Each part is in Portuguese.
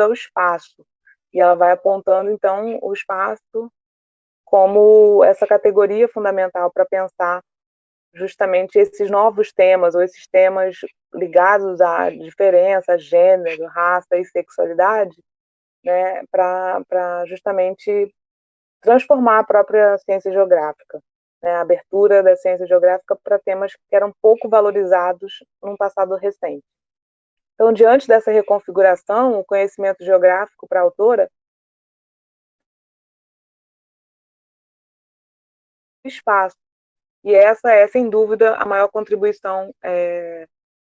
ao espaço. E ela vai apontando, então, o espaço como essa categoria fundamental para pensar justamente esses novos temas, ou esses temas ligados à diferença, gênero, raça e sexualidade, né, para justamente transformar a própria ciência geográfica, né, a abertura da ciência geográfica para temas que eram pouco valorizados num passado recente. Então, diante dessa reconfiguração, o conhecimento geográfico para a autora espaço. E essa é, sem dúvida, a maior contribuição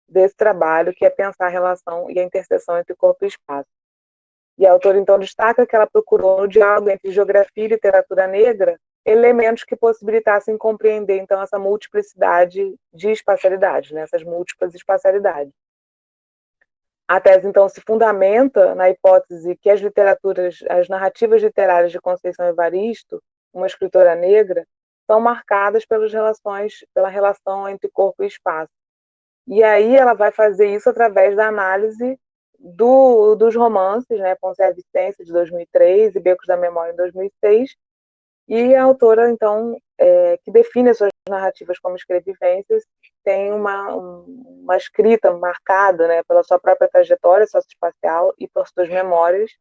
desse trabalho, que é pensar a relação e a interseção entre corpo e espaço. E a autora, então, destaca que ela procurou no diálogo entre geografia e literatura negra elementos que possibilitassem compreender, então, essa multiplicidade de espacialidades, né, essas múltiplas espacialidades. A tese, então, se fundamenta na hipótese que as narrativas literárias de Conceição Evaristo, uma escritora negra, são marcadas pela relação entre corpo e espaço. E aí ela vai fazer isso através da análise dos romances, né, Ponce e a Vicência, de 2003, e Becos da Memória, em 2006, e a autora, então, que define as suas narrativas como escrevivências, tem uma escrita marcada, né, pela sua própria trajetória socioespacial e por suas memórias,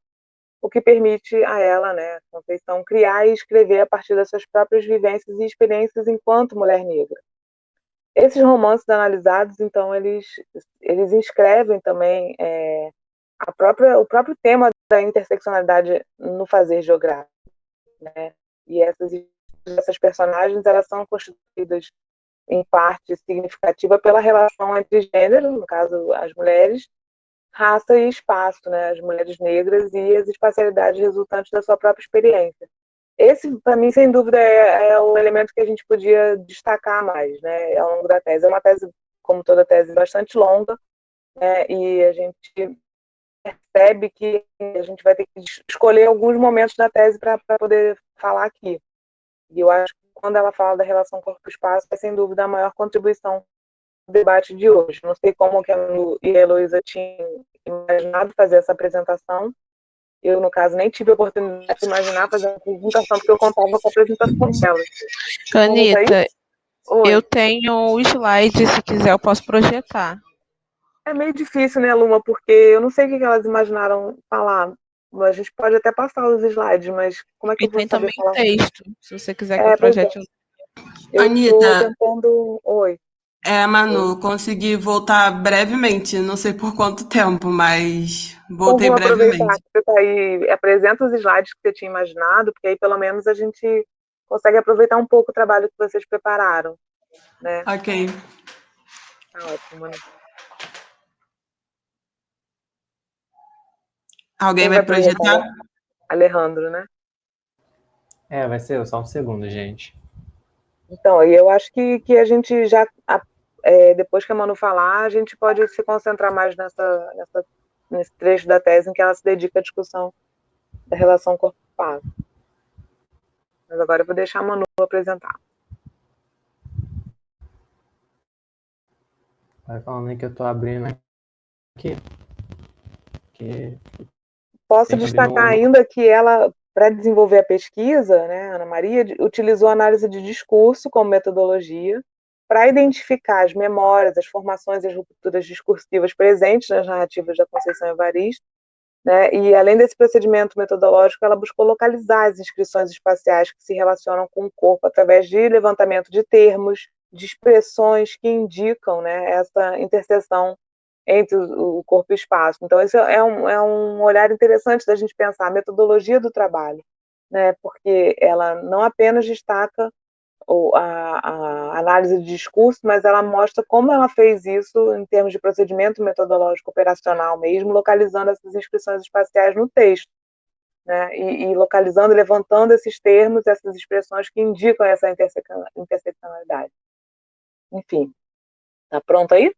o que permite a ela, né, Conceição, criar e escrever a partir das suas próprias vivências e experiências enquanto mulher negra. Esses romances analisados, então, eles inscrevem também o próprio tema da interseccionalidade no fazer geográfico, né? E essas personagens, elas são constituídas em parte significativa pela relação entre gênero, no caso as mulheres, raça e espaço, né? As mulheres negras e as espacialidades resultantes da sua própria experiência. Esse, para mim, sem dúvida, é o elemento que a gente podia destacar mais, né, ao longo da tese. É uma tese, como toda tese, bastante longa, né, e a gente percebe que a gente vai ter que escolher alguns momentos da tese para poder falar aqui. E eu acho que quando ela fala da relação corpo-espaço, é sem dúvida a maior contribuição do debate de hoje. Não sei como que a Lu e a Heloísa tinham imaginado fazer essa apresentação. Eu, no caso, nem tive a oportunidade de imaginar fazer uma apresentação, porque eu contava com a apresentação delas. Anitta, Oi. eu tenho o slide, se quiser eu posso projetar. É meio difícil, né, Luma, porque eu não sei o que elas imaginaram falar. A gente pode até passar os slides, mas como é que E eu vou tem saber também falar? texto, se você quiser que eu Pois é. projete. Eu estou Anitta, tentando. Oi. Manu, consegui voltar brevemente, não sei por quanto tempo, mas Então voltei vou aproveitar brevemente. que você está aí, apresenta os slides que você tinha imaginado, porque aí pelo menos a gente consegue aproveitar um pouco o trabalho que vocês prepararam, né? Ok. Tá ótimo, né? Alguém Quem vai vai projetar? projetar? Alejandro, né? Vai ser só um segundo, gente. Então, e eu acho que a gente já, depois que a Manu falar, a gente pode se concentrar mais nesse trecho da tese em que ela se dedica à discussão da relação corpo-espaço. Mas agora eu vou deixar a Manu apresentar. Vai falando aí que eu tô abrindo aqui. Posso destacar ainda que ela, para desenvolver a pesquisa, né, Ana Maria, utilizou a análise de discurso como metodologia para identificar as memórias, as formações e as rupturas discursivas presentes nas narrativas da Conceição Evaristo, né, e além desse procedimento metodológico, ela buscou localizar as inscrições espaciais que se relacionam com o corpo através de levantamento de termos, de expressões que indicam, né, essa interseção entre o corpo e o espaço. Então, isso é um olhar interessante da gente pensar a metodologia do trabalho, né? Porque ela não apenas destaca a análise de discurso, mas ela mostra como ela fez isso em termos de procedimento metodológico operacional mesmo, localizando essas inscrições espaciais no texto, né? E localizando, levantando esses termos, essas expressões que indicam essa interseccionalidade. Enfim, tá pronto aí?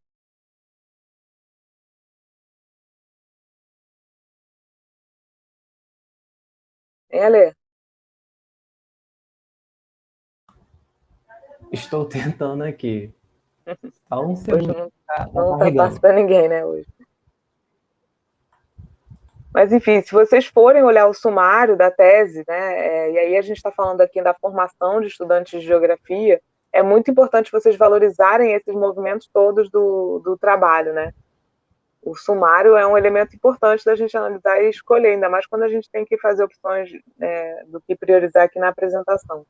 Alê? Estou tentando aqui. Só um Hoje segundo. não, Tá não tá fácil carregando. para ninguém, né, hoje. Mas, enfim, se vocês forem olhar o sumário da tese, né, e aí a gente está falando aqui da formação de estudantes de geografia, é muito importante vocês valorizarem esses movimentos todos do trabalho, né? O sumário é um elemento importante da gente analisar e escolher, ainda mais quando a gente tem que fazer opções do que priorizar aqui na apresentação.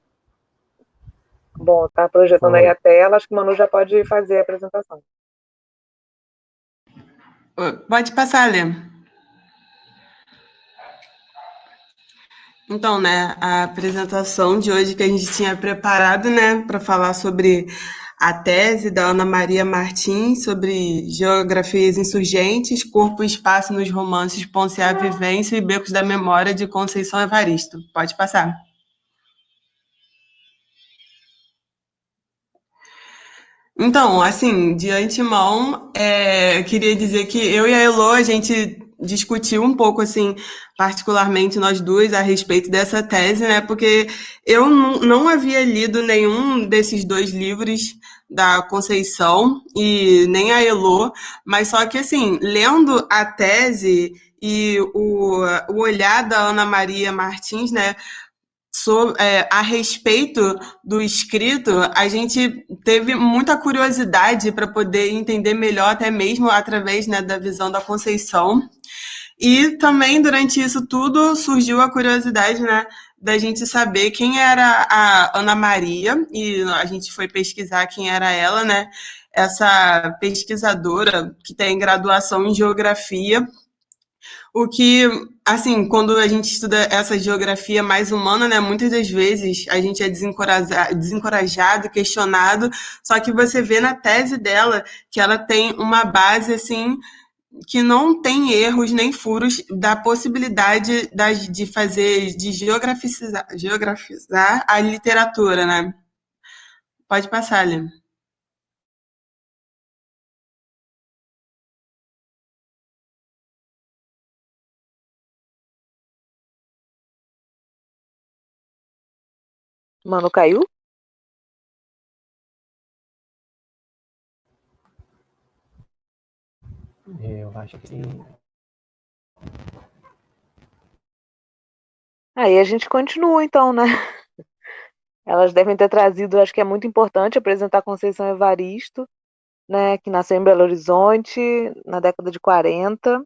Bom, tá projetando aí a tela, acho que o Manu já pode fazer a apresentação. Pode passar, Lê. Então, né, a apresentação de hoje que a gente tinha preparado, né, para falar sobre a tese da Ana Maria Martins sobre geografias insurgentes, corpo e espaço nos romances Ponciá Vivência e Becos da Memória de Conceição Evaristo. Pode passar. Então, assim, de antemão, queria dizer que eu e a Elô, a gente discutiu um pouco, assim, particularmente nós duas, a respeito dessa tese, né? Porque eu não havia lido nenhum desses dois livros da Conceição e nem a Elô, mas só que, assim, lendo a tese e o olhar da Ana Maria Martins, né? A respeito do escrito, a gente teve muita curiosidade para poder entender melhor, até mesmo através, né, da visão da Conceição. E também, durante isso tudo, surgiu a curiosidade, né, da gente saber quem era a Ana Maria, e a gente foi pesquisar quem era ela, né, essa pesquisadora que tem graduação em geografia, o que, assim, quando a gente estuda essa geografia mais humana, né, muitas das vezes a gente é desencorajado, questionado, só que você vê na tese dela que ela tem uma base, assim, que não tem erros nem furos da possibilidade de fazer, de geografizar a literatura, né? Pode passar, ali. Manu caiu? Eu acho que. Aí a gente continua, então, né? Elas devem ter trazido, acho que é muito importante apresentar a Conceição Evaristo, né, que nasceu em Belo Horizonte na década de 40.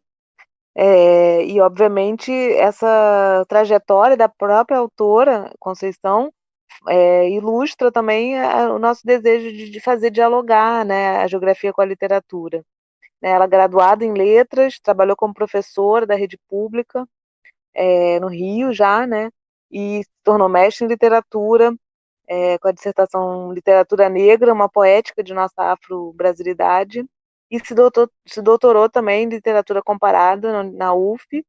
E, obviamente, essa trajetória da própria autora, Conceição, ilustra também o nosso desejo de fazer dialogar, né, a geografia com a literatura. Né, ela é graduada em letras, trabalhou como professora da rede pública, no Rio já, né, e se tornou mestre em literatura, com a dissertação Literatura Negra, uma poética de nossa afro-brasilidade, e se doutorou também em literatura comparada na UF,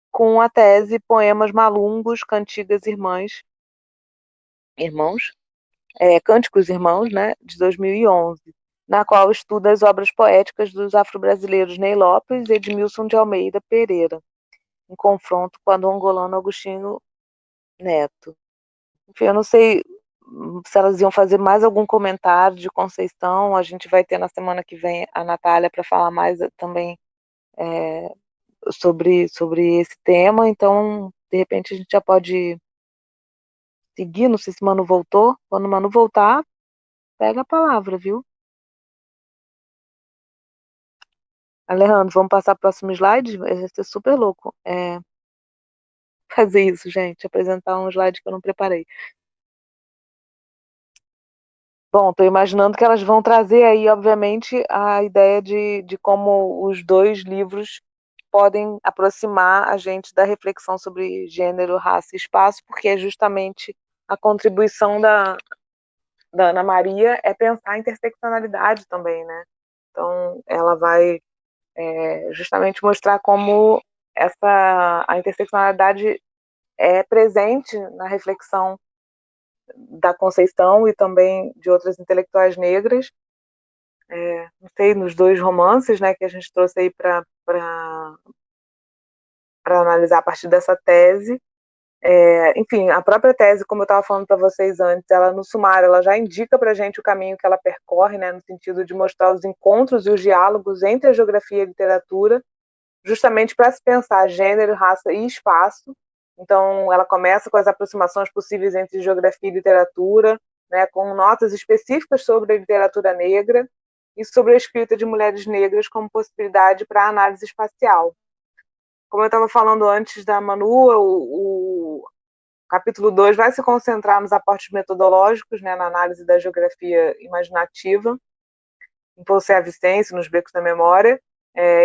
com a tese Poemas Malungos, Cantigas Irmãos, Cânticos Irmãos, né, de 2011, na qual estuda as obras poéticas dos afro-brasileiros Ney Lopes e Edmilson de Almeida Pereira, em confronto com a do angolano Agostinho Neto. Enfim, eu não sei se elas iam fazer mais algum comentário de Conceição. A gente vai ter na semana que vem a Natália para falar mais também sobre esse tema. Então, de repente, a gente já pode seguir. Não sei se o Manu voltou. Quando o Manu voltar, pega a palavra, viu? Alejandro, vamos passar para o próximo slide? Vai ser super louco. Fazer isso, gente. Apresentar um slide que eu não preparei. Bom, estou imaginando que elas vão trazer aí, obviamente, a ideia de como os dois livros podem aproximar a gente da reflexão sobre gênero, raça e espaço, porque é justamente a contribuição da Ana Maria é pensar a interseccionalidade também, né? Então, ela vai justamente mostrar como a interseccionalidade é presente na reflexão da Conceição e também de outras intelectuais negras, não sei, nos dois romances, né, que a gente trouxe aí para analisar a partir dessa tese. Enfim, a própria tese, como eu estava falando para vocês antes, ela no sumário, ela já indica para a gente o caminho que ela percorre, né, no sentido de mostrar os encontros e os diálogos entre a geografia e a literatura, justamente para se pensar gênero, raça e espaço. Então, ela começa com as aproximações possíveis entre geografia e literatura, né, com notas específicas sobre a literatura negra e sobre a escrita de mulheres negras como possibilidade para análise espacial. Como eu estava falando antes da Manu, o capítulo 2 vai se concentrar nos aportes metodológicos, né, na análise da geografia imaginativa, em Poussin a Vicência, nos Becos da Memória.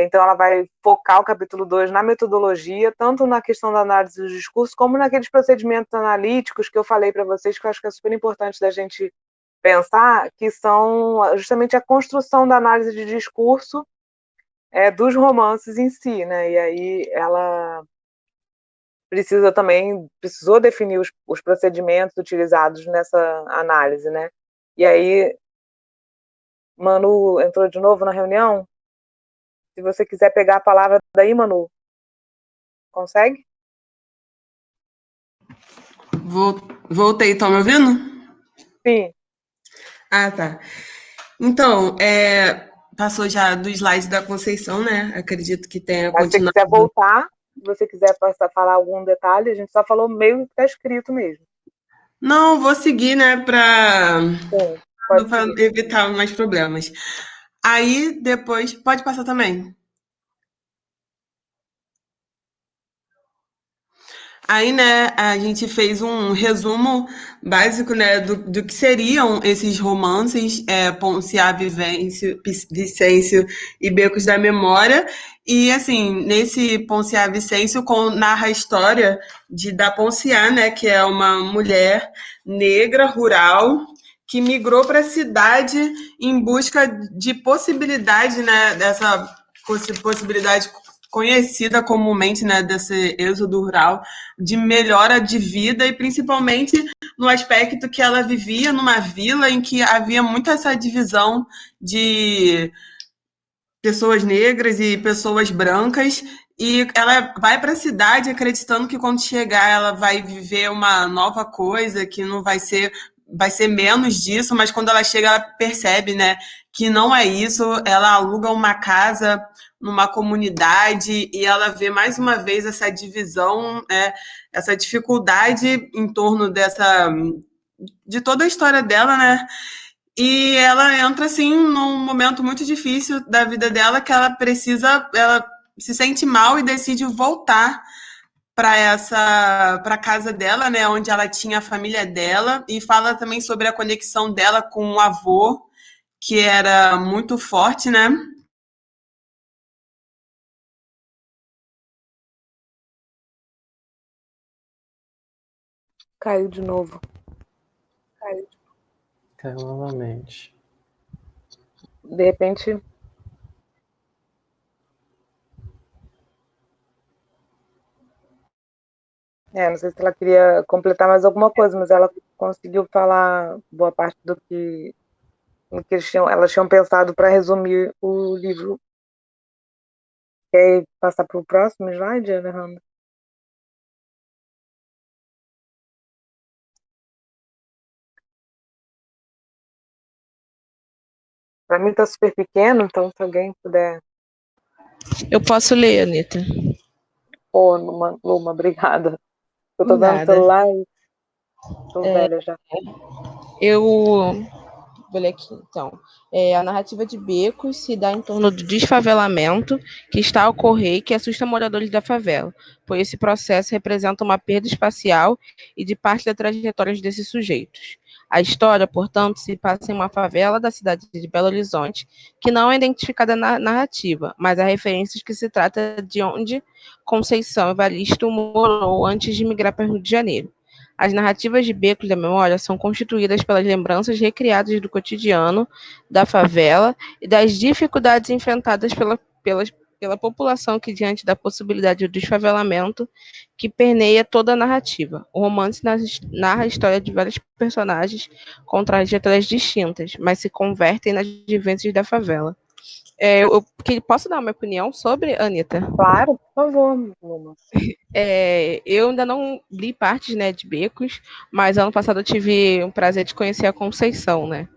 Então, ela vai focar o capítulo 2 na metodologia, tanto na questão da análise do discurso, como naqueles procedimentos analíticos que eu falei para vocês, que eu acho que é super importante da gente pensar, que são justamente a construção da análise de discurso dos romances em si, né? E aí ela precisou definir os procedimentos utilizados nessa análise, né? E aí, Manu entrou de novo na reunião. Se você quiser pegar a palavra daí, Manu, consegue? Voltei, estão me ouvindo? Sim. Ah, tá. Então, passou já do slide da Conceição, né? Acredito que tenha Mas se você continuado. quiser voltar, se você quiser falar algum detalhe, a gente só falou meio que está escrito mesmo. Não, vou seguir, né, para Sim, pode seguir. evitar mais problemas. Aí, depois, pode passar também. Aí, né, a gente fez um resumo básico, né, do que seriam esses romances, Ponciá, Vicêncio e Becos da Memória. E, assim, nesse Ponciá Vicêncio narra a história da Ponciá, né, que é uma mulher negra, rural, que migrou para a cidade em busca de possibilidade, né, dessa possibilidade conhecida comumente, né, desse êxodo rural, de melhora de vida e principalmente no aspecto que ela vivia numa vila em que havia muito essa divisão de pessoas negras e pessoas brancas, e ela vai para a cidade acreditando que quando chegar ela vai viver uma nova coisa, que não vai ser menos disso, mas quando ela chega ela percebe, né, que não é isso. Ela aluga uma casa numa comunidade e ela vê mais uma vez essa divisão, essa dificuldade em torno de toda a história dela, né? E ela entra assim num momento muito difícil da vida dela, que ela se sente mal e decide voltar para casa dela, né, onde ela tinha a família dela, e fala também sobre a conexão dela com o avô, que era muito forte, né? Caiu de novo. Caiu novamente. De repente. Não sei se ela queria completar mais alguma coisa, mas ela conseguiu falar boa parte do que elas tinham pensado para resumir o livro. Quer passar para o próximo slide, Alejandro? Para mim está super pequeno, então se alguém puder. Eu posso ler, Anitta. Pô, Luma, obrigada. Eu estou vendo o celular e tô velha já. Eu vou ler aqui, então. A narrativa de Becos se dá em torno do desfavelamento que está a ocorrer e que assusta moradores da favela, pois esse processo representa uma perda espacial e de parte da trajetória desses sujeitos. A história, portanto, se passa em uma favela da cidade de Belo Horizonte, que não é identificada na narrativa, mas há referências que se trata de onde Conceição Evaristo morou antes de migrar para o Rio de Janeiro. As narrativas de Becos da Memória são constituídas pelas lembranças recriadas do cotidiano, da favela e das dificuldades enfrentadas pela população que, diante da possibilidade do desfavelamento, que permeia toda a narrativa. O romance narra a história de vários personagens com trajetórias distintas, mas se convertem nas vivências da favela. Posso dar uma opinião sobre, Anitta? Claro, por favor, Luma. Eu ainda não li partes, né, de Becos, mas ano passado eu tive o prazer de conhecer a Conceição, né?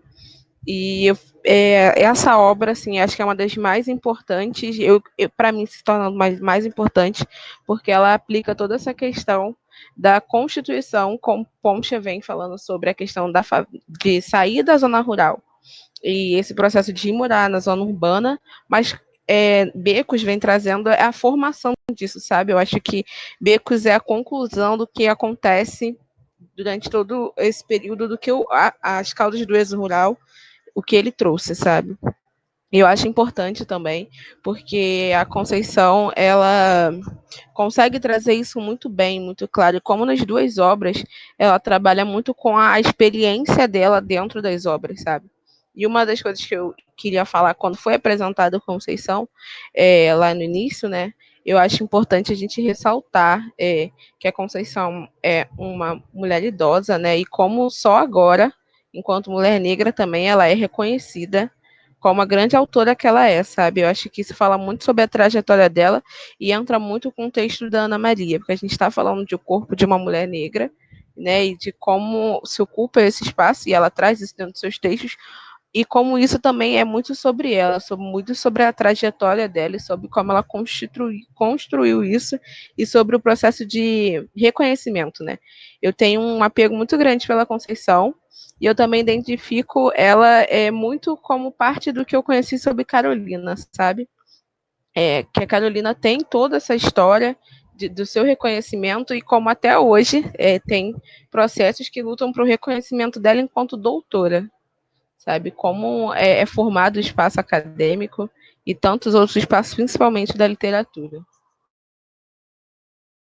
E essa obra, assim, acho que é uma das mais importantes, para mim se torna mais importante, porque ela aplica toda essa questão da Constituição, como Poncha vem falando sobre a questão de sair da zona rural e esse processo de ir morar na zona urbana, mas Becos vem trazendo a formação disso, sabe? Eu acho que Becos é a conclusão do que acontece durante todo esse período do que as causas do êxodo rural, o que ele trouxe, sabe? E eu acho importante também, porque a Conceição, ela consegue trazer isso muito bem, muito claro. E como nas duas obras, ela trabalha muito com a experiência dela dentro das obras, sabe? E uma das coisas que eu queria falar quando foi apresentada a Conceição, lá no início, né? Eu acho importante a gente ressaltar que a Conceição é uma mulher idosa, né? E como só agora, enquanto mulher negra também, ela é reconhecida como a grande autora que ela é, sabe? Eu acho que isso fala muito sobre a trajetória dela e entra muito com o texto da Ana Maria, porque a gente está falando de o corpo de uma mulher negra, né? E de como se ocupa esse espaço, e ela traz isso dentro dos seus textos, e como isso também é muito sobre ela, muito sobre a trajetória dela, e sobre como ela construiu isso, e sobre o processo de reconhecimento, né? Eu tenho um apego muito grande pela Conceição, e eu também identifico ela muito como parte do que eu conheci sobre Carolina, sabe? Que a Carolina tem toda essa história do seu reconhecimento e como até hoje tem processos que lutam para o reconhecimento dela enquanto doutora, sabe? Como é formado o espaço acadêmico e tantos outros espaços, principalmente da literatura.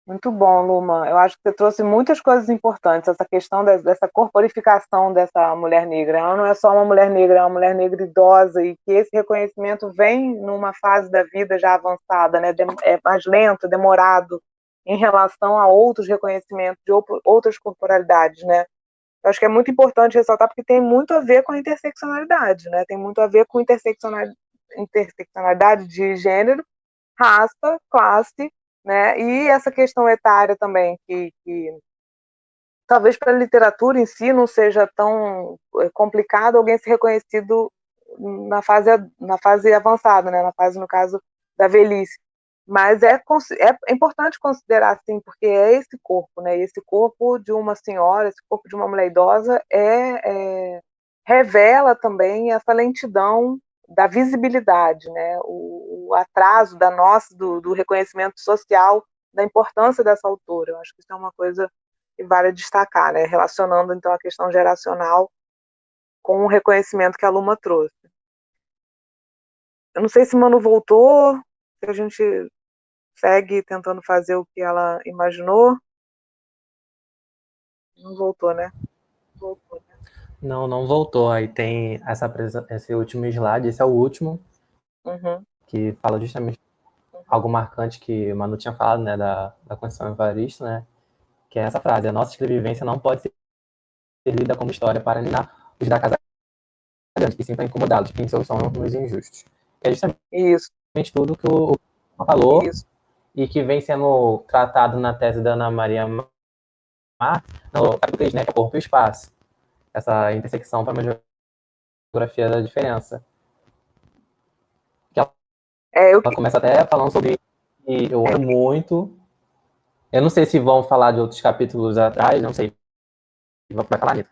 Muito bom, Luma. Eu acho que você trouxe muitas coisas importantes. Essa questão dessa corporificação dessa mulher negra. Ela não é só uma mulher negra, é uma mulher negra idosa, e que esse reconhecimento vem numa fase da vida já avançada, né? É mais lento, demorado, em relação a outros reconhecimentos de outras corporalidades, né? Eu acho que é muito importante ressaltar, porque tem muito a ver com a interseccionalidade, né? Tem muito a ver com interseccionalidade de gênero, raça, classe, né? E essa questão etária também, que talvez para a literatura em si não seja tão complicado alguém ser reconhecido na fase avançada, né? Na fase, no caso, da velhice. Mas é importante considerar, sim, porque é esse corpo, né? Esse corpo de uma senhora, esse corpo de uma mulher idosa revela também essa lentidão da visibilidade, né? O atraso do reconhecimento social da importância dessa autora. Eu acho que isso é uma coisa que vale destacar, né? Relacionando então a questão geracional com o reconhecimento que a Luma trouxe. Eu não sei se Manu voltou, se a gente segue tentando fazer o que ela imaginou. Não voltou, né? Voltou. Não, não voltou. Aí tem esse último slide, esse é o último, que fala justamente algo marcante que o Manu tinha falado, né, da Conceição Evaristo, né, que é essa frase: a nossa escrevivência não pode ser lida como história para alienar os da casa grande, que sempre incomodados, que são os injustos. É justamente Isso. tudo que o falou. Isso. E que vem sendo tratado na tese da Ana Maria Mar, no capítulo 3, né, que é Corpo e Espaço. Essa intersecção para uma geografia da diferença. Ela começa até falando sobre, e eu amo muito. Eu não sei se vão falar de outros capítulos atrás, não sei. Vai falar nisso.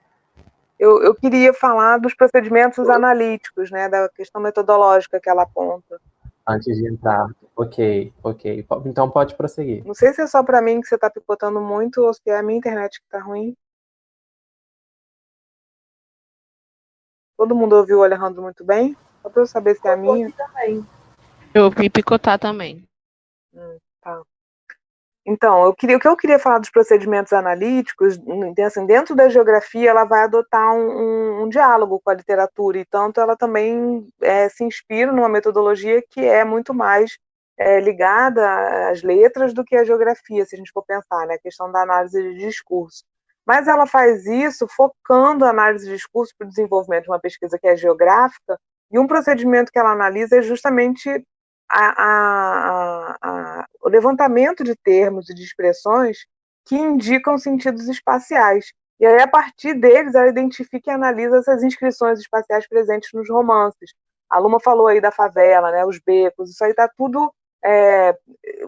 Eu queria falar dos procedimentos analíticos, né, da questão metodológica que ela aponta. Antes de entrar. Ok. Então pode prosseguir. Não sei se é só para mim que você está picotando muito ou se é a minha internet que está ruim. Todo mundo ouviu o Alejandro muito bem? Só para eu saber se é a minha. Eu ouvi picotar também. Tá. Então, o que eu queria falar dos procedimentos analíticos, assim, dentro da geografia, ela vai adotar um diálogo com a literatura, e tanto ela também se inspira numa metodologia que é muito mais ligada às letras do que à geografia, se a gente for pensar, né, a questão da análise de discurso. Mas ela faz isso focando a análise de discurso para o desenvolvimento de uma pesquisa que é geográfica, e um procedimento que ela analisa é justamente o levantamento de termos e de expressões que indicam sentidos espaciais. E aí, a partir deles, ela identifica e analisa essas inscrições espaciais presentes nos romances. A Luma falou aí da favela, né, os becos, isso aí está tudo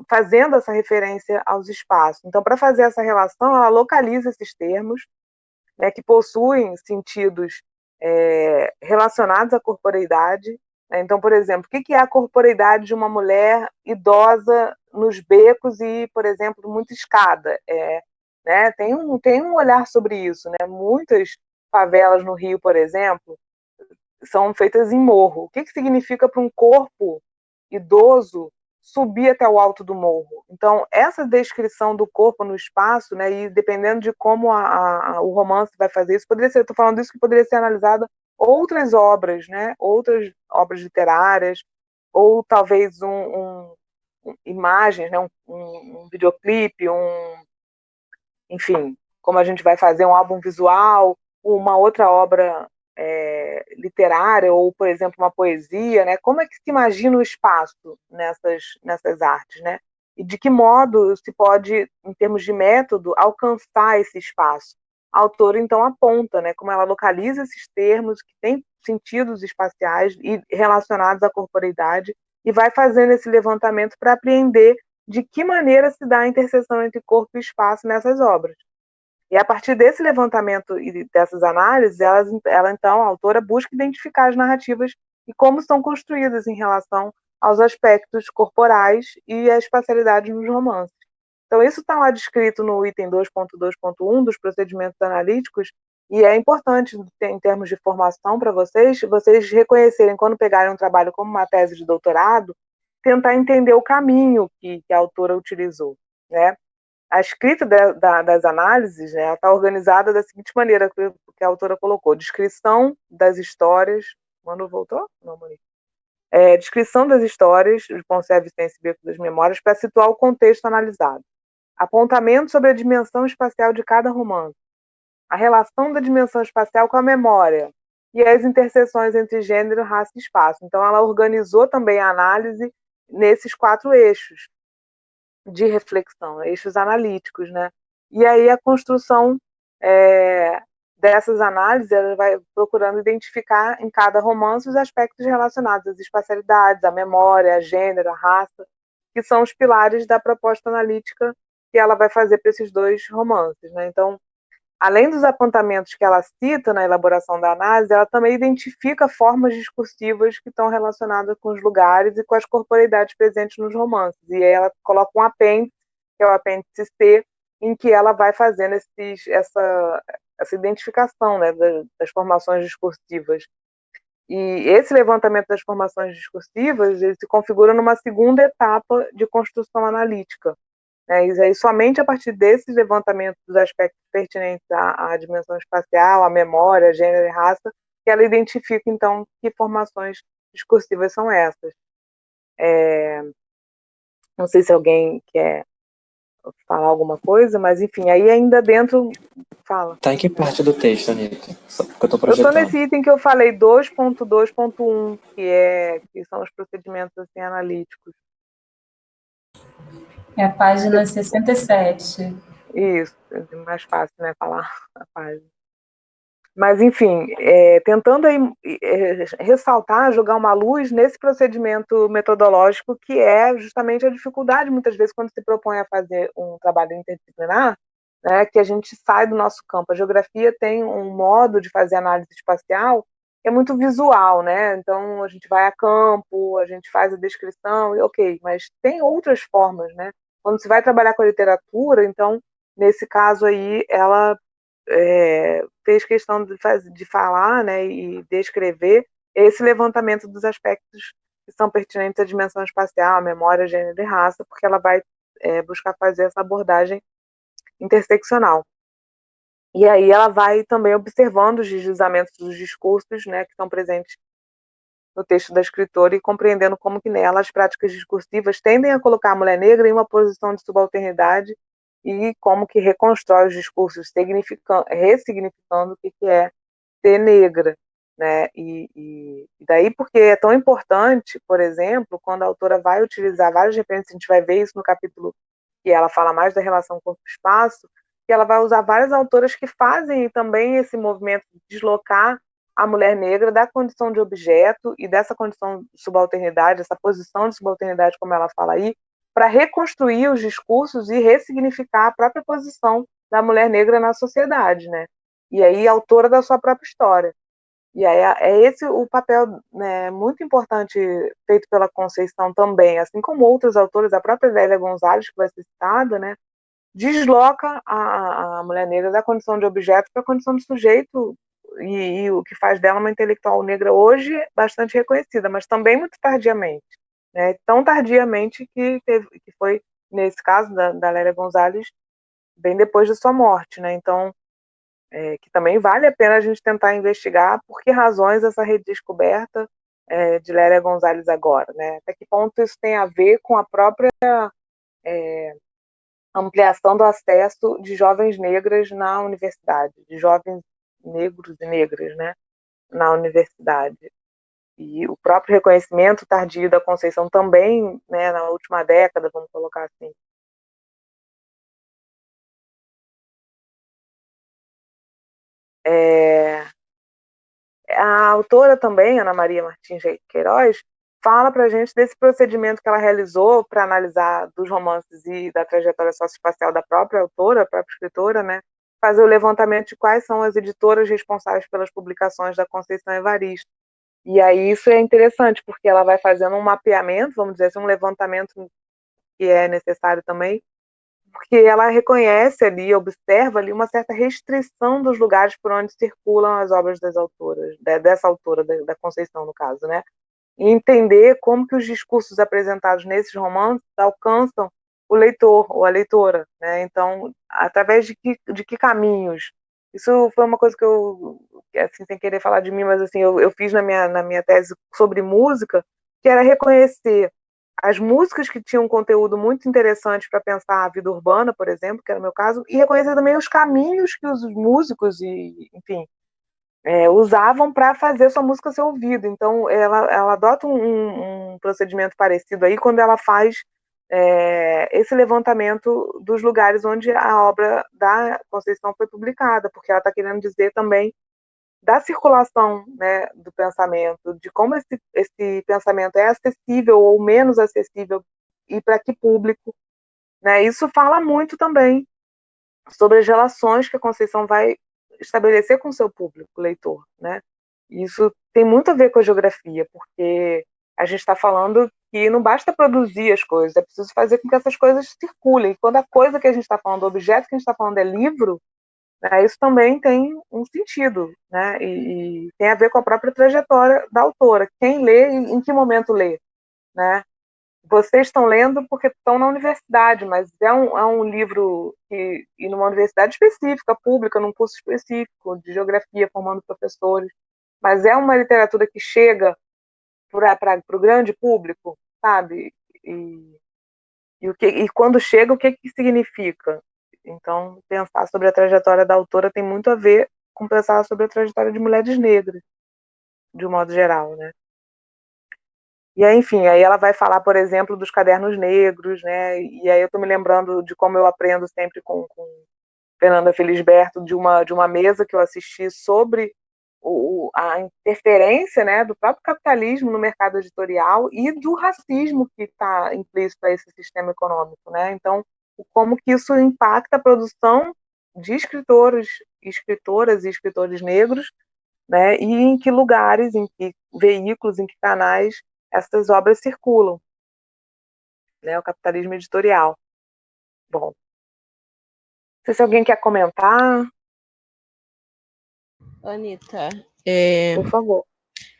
fazendo essa referência aos espaços. Então, para fazer essa relação, ela localiza esses termos, né, que possuem sentidos relacionados à corporeidade. Né? Então, por exemplo, o que é a corporeidade de uma mulher idosa nos becos e, por exemplo, muita escada? Né? Tem um olhar sobre isso. Né? Muitas favelas no Rio, por exemplo, são feitas em morro. O que significa para um corpo idoso subir até o alto do morro? Então, essa descrição do corpo no espaço, né, e dependendo de como o romance vai fazer isso, estou falando isso que poderia ser analisada outras obras, né, outras obras literárias, ou talvez imagens, né, um videoclipe, enfim, como a gente vai fazer um álbum visual, uma outra obra literária, ou, por exemplo, uma poesia, né? Como é que se imagina o espaço nessas artes, né? E de que modo se pode, em termos de método, alcançar esse espaço? A autora, então, aponta, né, como ela localiza esses termos que têm sentidos espaciais e relacionados à corporeidade e vai fazendo esse levantamento para apreender de que maneira se dá a interseção entre corpo e espaço nessas obras. E a partir desse levantamento e dessas análises, ela então, a autora, busca identificar as narrativas e como são construídas em relação aos aspectos corporais e a espacialidade nos romances. Então, isso está lá descrito no item 2.2.1 dos procedimentos analíticos, e é importante, em termos de formação para vocês reconhecerem, quando pegarem um trabalho como uma tese de doutorado, tentar entender o caminho que a autora utilizou, né? A escrita das análises, né, está organizada da seguinte maneira que a autora colocou: descrição das histórias. Manu voltou? Não, Monique. Descrição das histórias, de Conserve Vicência e Beco das Memórias, para situar o contexto analisado. Apontamento sobre a dimensão espacial de cada romance. A relação da dimensão espacial com a memória. E as interseções entre gênero, raça e espaço. Então, ela organizou também a análise nesses 4 eixos de reflexão, eixos analíticos, né? E aí a construção dessas análises, ela vai procurando identificar em cada romance os aspectos relacionados às espacialidades, à memória, a gênero, a raça, que são os pilares da proposta analítica que ela vai fazer para esses 2 romances, né? Então, além dos apontamentos que ela cita na elaboração da análise, ela também identifica formas discursivas que estão relacionadas com os lugares e com as corporeidades presentes nos romances. E aí ela coloca um apêndice, que é o apêndice C, em que ela vai fazendo essa identificação, né, das formações discursivas. E esse levantamento das formações discursivas, ele se configura numa segunda etapa de construção analítica. E aí, somente a partir desses levantamentos dos aspectos pertinentes à dimensão espacial, à memória, gênero e raça, que ela identifica, então, que formações discursivas são essas. Não sei se alguém quer falar alguma coisa, mas, enfim, aí ainda dentro... Fala. Tá em que parte do texto, Anitta? Só porque eu tô Eu projetando. estou nesse item que eu falei, 2.2.1, que são os procedimentos assim, analíticos. É a página 67. Isso, é mais fácil, né, falar a página. Mas, enfim, tentando aí, ressaltar, jogar uma luz nesse procedimento metodológico, que é justamente a dificuldade, muitas vezes, quando se propõe a fazer um trabalho interdisciplinar, né, que a gente sai do nosso campo. A geografia tem um modo de fazer análise espacial que é muito visual, né? Então, a gente vai a campo, a gente faz a descrição, e ok, mas tem outras formas, né? Quando se vai trabalhar com a literatura, então, nesse caso aí, ela fez questão de falar, né, e descrever esse levantamento dos aspectos que são pertinentes à dimensão espacial, à memória, gênero e raça, porque ela vai buscar fazer essa abordagem interseccional. E aí ela vai também observando os deslizamentos dos discursos, né, que estão presentes no texto da escritora e compreendendo como que nela as práticas discursivas tendem a colocar a mulher negra em uma posição de subalternidade e como que reconstrói os discursos, ressignificando o que é ser negra, né? E daí porque é tão importante, por exemplo, quando a autora vai utilizar várias referências, a gente vai ver isso no capítulo que ela fala mais da relação corpo-espaço, que ela vai usar várias autoras que fazem também esse movimento de deslocar a mulher negra da condição de objeto e dessa condição de subalternidade, essa posição de subalternidade, como ela fala aí, para reconstruir os discursos e ressignificar a própria posição da mulher negra na sociedade, né? E aí, autora da sua própria história. E aí, é esse o papel, né, muito importante feito pela Conceição também, assim como outros autores, a própria Lélia Gonzalez, que vai ser citada, né, desloca a mulher negra da condição de objeto para a condição de sujeito, e o que faz dela uma intelectual negra hoje bastante reconhecida, mas também muito tardiamente, né, tão tardiamente que foi, nesse caso da Lélia Gonzalez, bem depois de sua morte, né, então que também vale a pena a gente tentar investigar por que razões essa redescoberta de Lélia Gonzalez agora, né? Até que ponto isso tem a ver com a própria ampliação do acesso de jovens negras na universidade, de jovens negros e negras, né, na universidade. E o próprio reconhecimento tardio da Conceição também, né, na última década, vamos colocar assim. A autora também, Ana Maria Martins Queiroz, fala para a gente desse procedimento que ela realizou para analisar dos romances e da trajetória socioespacial da própria autora, a própria escritora, né? Fazer o levantamento de quais são as editoras responsáveis pelas publicações da Conceição Evaristo. E aí isso é interessante, porque ela vai fazendo um mapeamento, vamos dizer assim, um levantamento que é necessário também, porque ela reconhece ali, observa ali uma certa restrição dos lugares por onde circulam as obras das autoras, dessa autora, da Conceição, no caso, né? E entender como que os discursos apresentados nesses romances alcançam o leitor ou a leitora, né? Então, através de que caminhos? Isso foi uma coisa que eu, assim, sem querer falar de mim, mas assim, eu fiz na minha tese sobre música, que era reconhecer as músicas que tinham um conteúdo muito interessante para pensar a vida urbana, por exemplo, que era o meu caso, e reconhecer também os caminhos que os músicos e, enfim, usavam para fazer sua música ser ouvida. Então, ela adota um procedimento parecido aí quando ela faz esse levantamento dos lugares onde a obra da Conceição foi publicada, porque ela está querendo dizer também da circulação, né, do pensamento, de como esse pensamento é acessível ou menos acessível e para que público, né? Isso fala muito também sobre as relações que a Conceição vai estabelecer com o seu público, leitor, né? Isso tem muito a ver com a geografia, porque a gente está falando que não basta produzir as coisas, é preciso fazer com que essas coisas circulem. Quando a coisa que a gente está falando, o objeto que a gente está falando é livro, né, isso também tem um sentido, né? E tem a ver com a própria trajetória da autora. Quem lê e em que momento lê, né? Vocês estão lendo porque estão na universidade, mas é um livro e numa universidade específica, pública, num curso específico de geografia, formando professores, mas é uma literatura que chega para o grande público, sabe? E quando chega, o que significa? Então, pensar sobre a trajetória da autora tem muito a ver com pensar sobre a trajetória de mulheres negras, de um modo geral, né? E aí, enfim, aí ela vai falar, por exemplo, dos cadernos negros, né? E aí eu estou me lembrando de como eu aprendo sempre com Fernanda Felisberto, de uma mesa que eu assisti sobre a interferência, né, do próprio capitalismo no mercado editorial e do racismo que está implícito a esse sistema econômico, né? Então, como que isso impacta a produção de escritores, escritoras e escritores negros, né? E em que lugares, em que veículos, em que canais essas obras circulam, né? O capitalismo editorial. Bom, não sei se alguém quer comentar. Anitta, Por favor.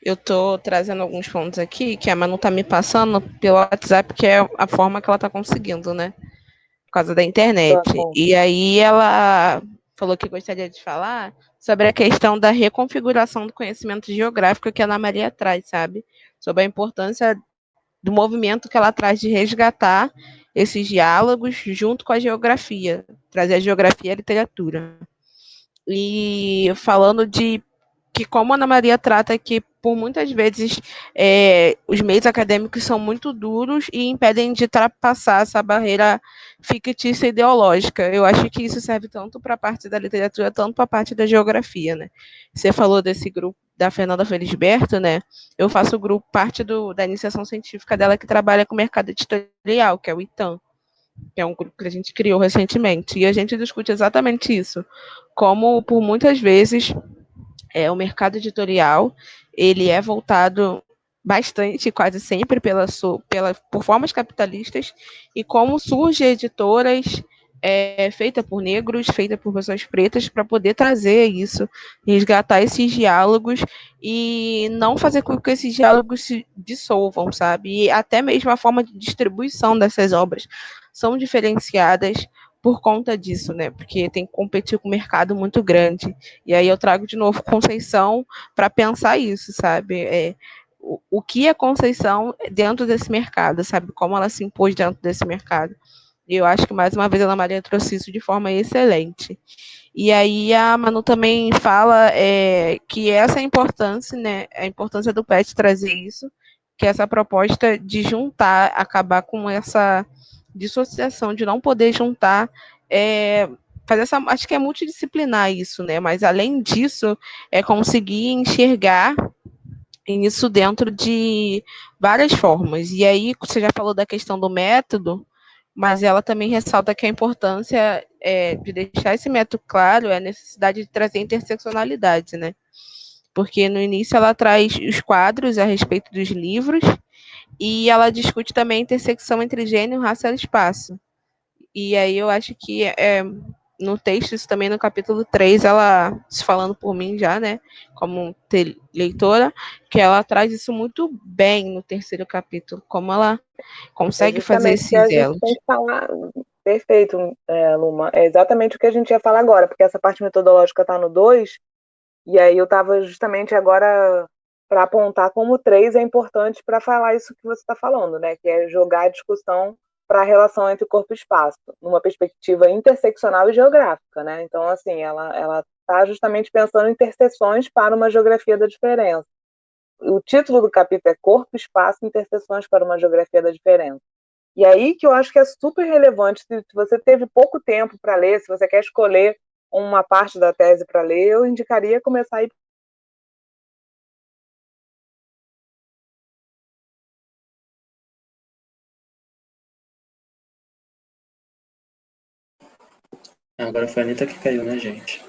eu tô trazendo alguns pontos aqui que a Manu tá me passando pelo WhatsApp, que é a forma que ela tá conseguindo, né? Por causa da internet. Tá bom. E aí ela falou que gostaria de falar sobre a questão da reconfiguração do conhecimento geográfico que a Ana Maria traz, sabe? Sobre a importância do movimento que ela traz de resgatar esses diálogos junto com a geografia, trazer a geografia e a literatura. E falando de que, como a Ana Maria trata que, por muitas vezes, os meios acadêmicos são muito duros e impedem de ultrapassar essa barreira fictícia ideológica. Eu acho que isso serve tanto para a parte da literatura, tanto para a parte da geografia, né? Você falou desse grupo da Fernanda Felisberto, né? Eu faço parte da iniciação científica dela que trabalha com o mercado editorial, que é o ITAM, que é um grupo que a gente criou recentemente. E a gente discute exatamente isso, como, por muitas vezes, o mercado editorial ele é voltado bastante, quase sempre, por formas capitalistas, e como surgem editoras feita por negros, feita por pessoas pretas, para poder trazer isso, resgatar esses diálogos e não fazer com que esses diálogos se dissolvam, sabe? E até mesmo a forma de distribuição dessas obras são diferenciadas por conta disso, né? Porque tem que competir com um mercado muito grande. E aí eu trago de novo Conceição para pensar isso, sabe? O que é Conceição dentro desse mercado, sabe? Como ela se impôs dentro desse mercado. E eu acho que, mais uma vez, a Ana Maria trouxe isso de forma excelente. E aí a Manu também fala que essa é a importância, né? A importância do PET trazer isso, que é essa proposta de juntar, acabar com essa dissociação, de não poder juntar, fazer essa, acho que é multidisciplinar isso, né? Mas além disso, é conseguir enxergar isso dentro de várias formas. E aí, você já falou da questão do método, mas ela também ressalta que a importância de deixar esse método claro é a necessidade de trazer interseccionalidade, né? Porque no início ela traz os quadros a respeito dos livros e ela discute também a intersecção entre gênero, raça e espaço. E aí eu acho que no texto, isso também no capítulo 3, ela, se falando por mim já, né, como leitora, que ela traz isso muito bem no terceiro capítulo, como ela consegue fazer justamente o que a esses gente elos. tem que falar. Perfeito, Luma. É exatamente o que a gente ia falar agora, porque essa parte metodológica está no 2, e aí eu estava justamente agora para apontar como o 3 é importante para falar isso que você está falando, né? Que é jogar a discussão para a relação entre corpo e espaço, numa perspectiva interseccional e geográfica, né? Então, assim, ela está justamente pensando em interseções para uma geografia da diferença. O título do capítulo é Corpo, Espaço, Interseções para uma Geografia da Diferença. E aí que eu acho que é super relevante, se você teve pouco tempo para ler, se você quer escolher uma parte da tese para ler, eu indicaria começar a ir. Agora foi a Anitta que caiu, né, gente?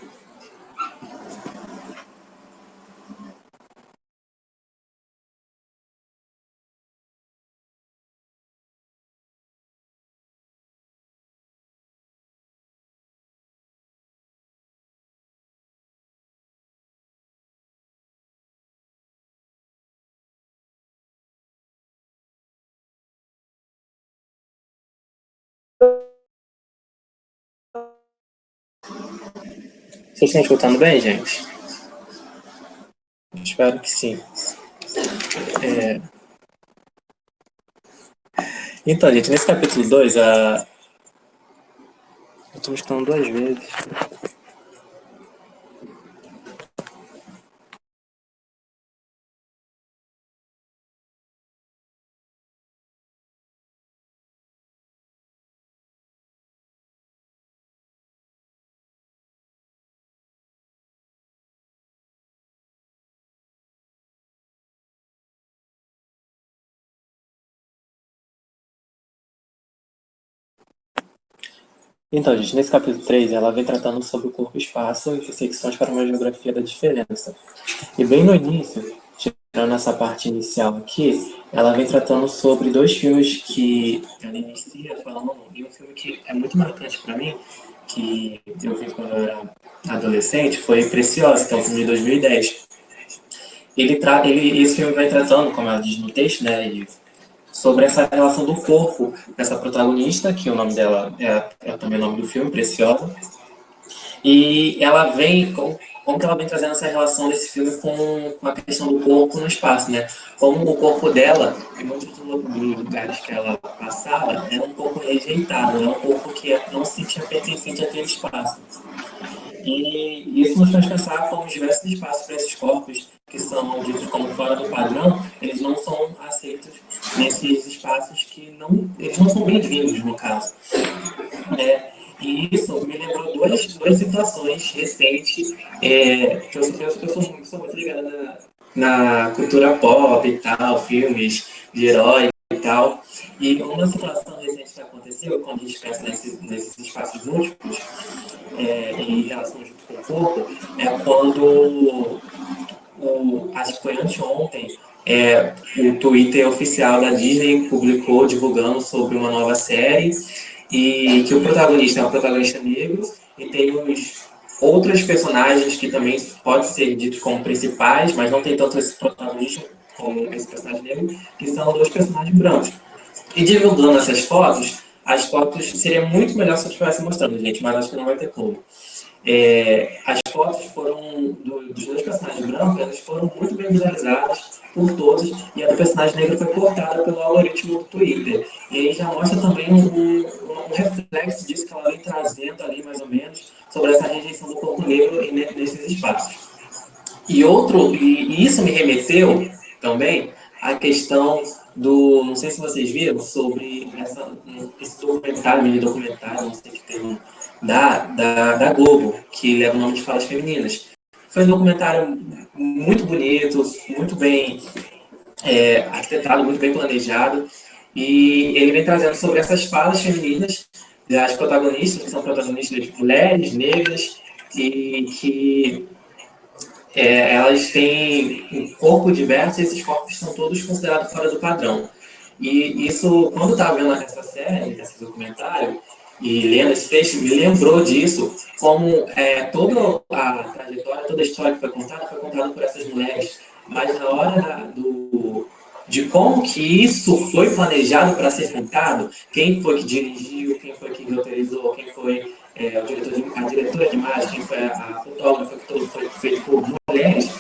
Vocês estão escutando bem, gente? Espero que sim. Então, gente, nesse capítulo 2, eu tô escutando 2 vezes. Então, gente, nesse capítulo 3, ela vem tratando sobre o corpo e espaço, intersecções para uma geografia da diferença. E bem no início, tirando essa parte inicial aqui, ela vem tratando sobre 2 filmes que ela inicia falando, e um filme que é muito marcante para mim, que eu vi quando eu era adolescente, foi Preciosa, que é um filme de 2010. Esse filme vai tratando, como ela diz no texto, né, sobre essa relação do corpo dessa protagonista, que o nome dela é também o nome do filme, Preciosa. E ela vem, como que ela vem trazendo essa relação desse filme com a questão do corpo no espaço, né? Como o corpo dela, em muitos dos lugares que ela passava, era um corpo rejeitado, era um corpo que não se sentia pertencente àquele espaço. E isso nos faz pensar como diversos espaços para esses corpos que são ditos como fora do padrão, eles não são aceitos nesses espaços que eles não são bem-vindos, no caso. E isso me lembrou duas situações recentes, que eu sou muito ligada na cultura pop e tal, filmes de herói e tal. E uma situação recente que aconteceu, quando a gente pensa nesses espaços múltiplos, em relação junto com o corpo, é quando, acho que foi anteontem, o Twitter oficial da Disney publicou divulgando sobre uma nova série e que o protagonista é um protagonista negro e tem outros personagens que também podem ser ditos como principais, mas não tem tanto esse protagonismo como esse personagem negro, que são dois personagens brancos. E divulgando essas fotos, as fotos seria muito melhor se eu estivesse mostrando, gente, mas acho que não vai ter como. As fotos foram dos dois personagens brancos, elas foram muito bem visualizadas por todos, e a do personagem negro foi cortada pelo algoritmo do Twitter. E aí já mostra também um reflexo disso que ela vem trazendo ali, mais ou menos, sobre essa rejeição do corpo negro nesses espaços. E isso me remeteu também à questão não sei se vocês viram, sobre esse documentário, mini documentário, não sei que tem, da Globo, que leva o nome de Falas Femininas. Foi um documentário muito bonito, muito bem arquitetado, muito bem planejado, e ele vem trazendo sobre essas falas femininas das protagonistas, que são protagonistas de mulheres negras, e que elas têm um corpo diverso e esses corpos são todos considerados fora do padrão. E isso, quando eu estava vendo essa série, esse documentário, e lendo esse texto, me lembrou disso, como toda a trajetória, toda a história que foi contada por essas mulheres, mas na hora de como que isso foi planejado para ser contado, quem foi que dirigiu, quem foi que roteirizou, quem foi a diretora de imagem, quem foi a fotógrafa, que tudo foi feito por mulheres,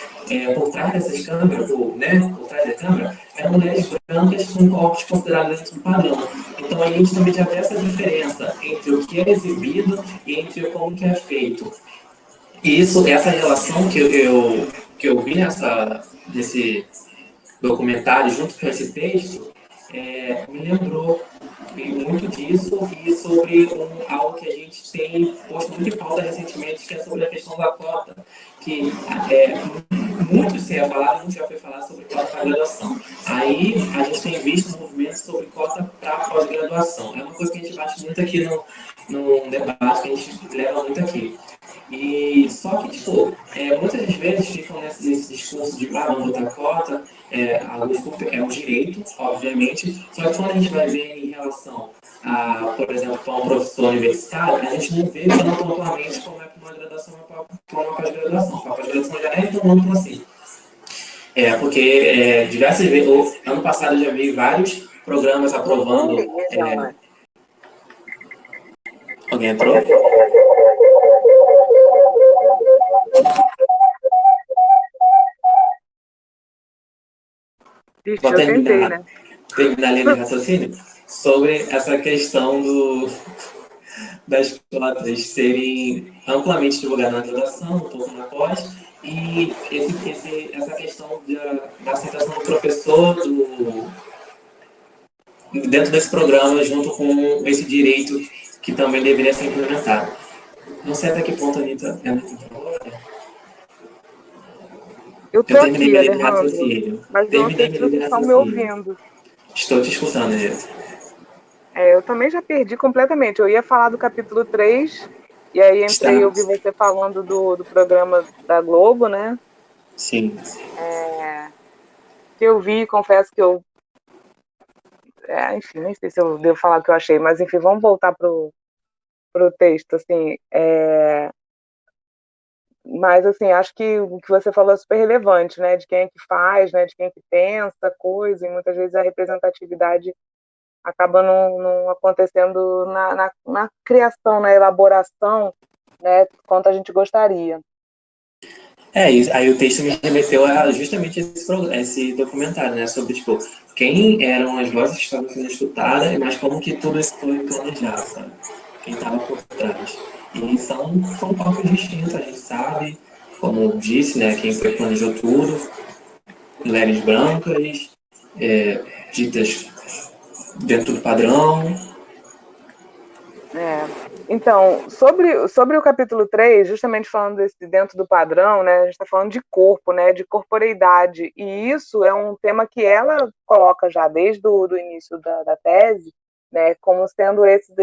por trás dessas câmeras, por trás da câmera, eram mulheres brancas com corpos considerados dentro do padrão. Então a gente também já vê essa diferença entre o que é exibido e entre como que é feito. E essa relação que eu vi nesse documentário junto com esse texto, me lembrou muito disso e sobre algo que a gente tem posto muito em pauta recentemente, que é sobre a questão da cota, que muito se é falado, muito já foi falado sobre cota para graduação. Aí a gente tem visto movimentos sobre cota para pós-graduação. É uma coisa que a gente bate muito aqui no debate, que a gente leva muito aqui. E só que, muitas vezes ficam nesse discurso de vamos botar cota, é um direito, obviamente, só que quando a gente vai ver em relação a, por exemplo, para um professor universitário, a gente não vê tão pontualmente como é para uma graduação ou para uma pós-graduação. Para a pós-graduação já é tão amplo assim. Porque diversas vezes, ano passado eu já vi vários programas aprovando. Alguém entrou? Vou terminar a linha de raciocínio sobre essa questão das cotas serem amplamente divulgadas na graduação, um pouco na pós, e essa questão da aceitação do professor dentro desse programa, junto com esse direito que também deveria ser implementado. Não sei até que ponto a Anitta Eu terminei aqui, de raciocínio. Mas eu não sei se vocês estão me ouvindo. Estou te escutando, Anitta. Eu também já perdi completamente. Eu ia falar do capítulo 3, e aí entrei e ouvi você falando do programa da Globo, né? Sim. Que eu vi, confesso que eu... enfim, nem sei se eu devo falar o que eu achei, mas enfim, vamos voltar pro texto, assim. Mas, assim, acho que o que você falou é super relevante, né? De quem é que faz, né? De quem é que pensa coisa, e muitas vezes a representatividade acaba não acontecendo na criação, na elaboração, né? Quanto a gente gostaria. Aí o texto me remeteu a justamente esse documentário, né? Sobre, quem eram as vozes que estavam sendo escutadas, mas como que tudo isso foi planejado, sabe? Quem estava por trás. E são corpos distintos, a gente sabe, como disse, né, quem foi que planejou tudo, mulheres brancas, ditas dentro do padrão. Então, sobre o capítulo 3, justamente falando desse dentro do padrão, né, a gente está falando de corpo, né, de corporeidade, e isso é um tema que ela coloca já desde o do início da tese, né, como sendo esse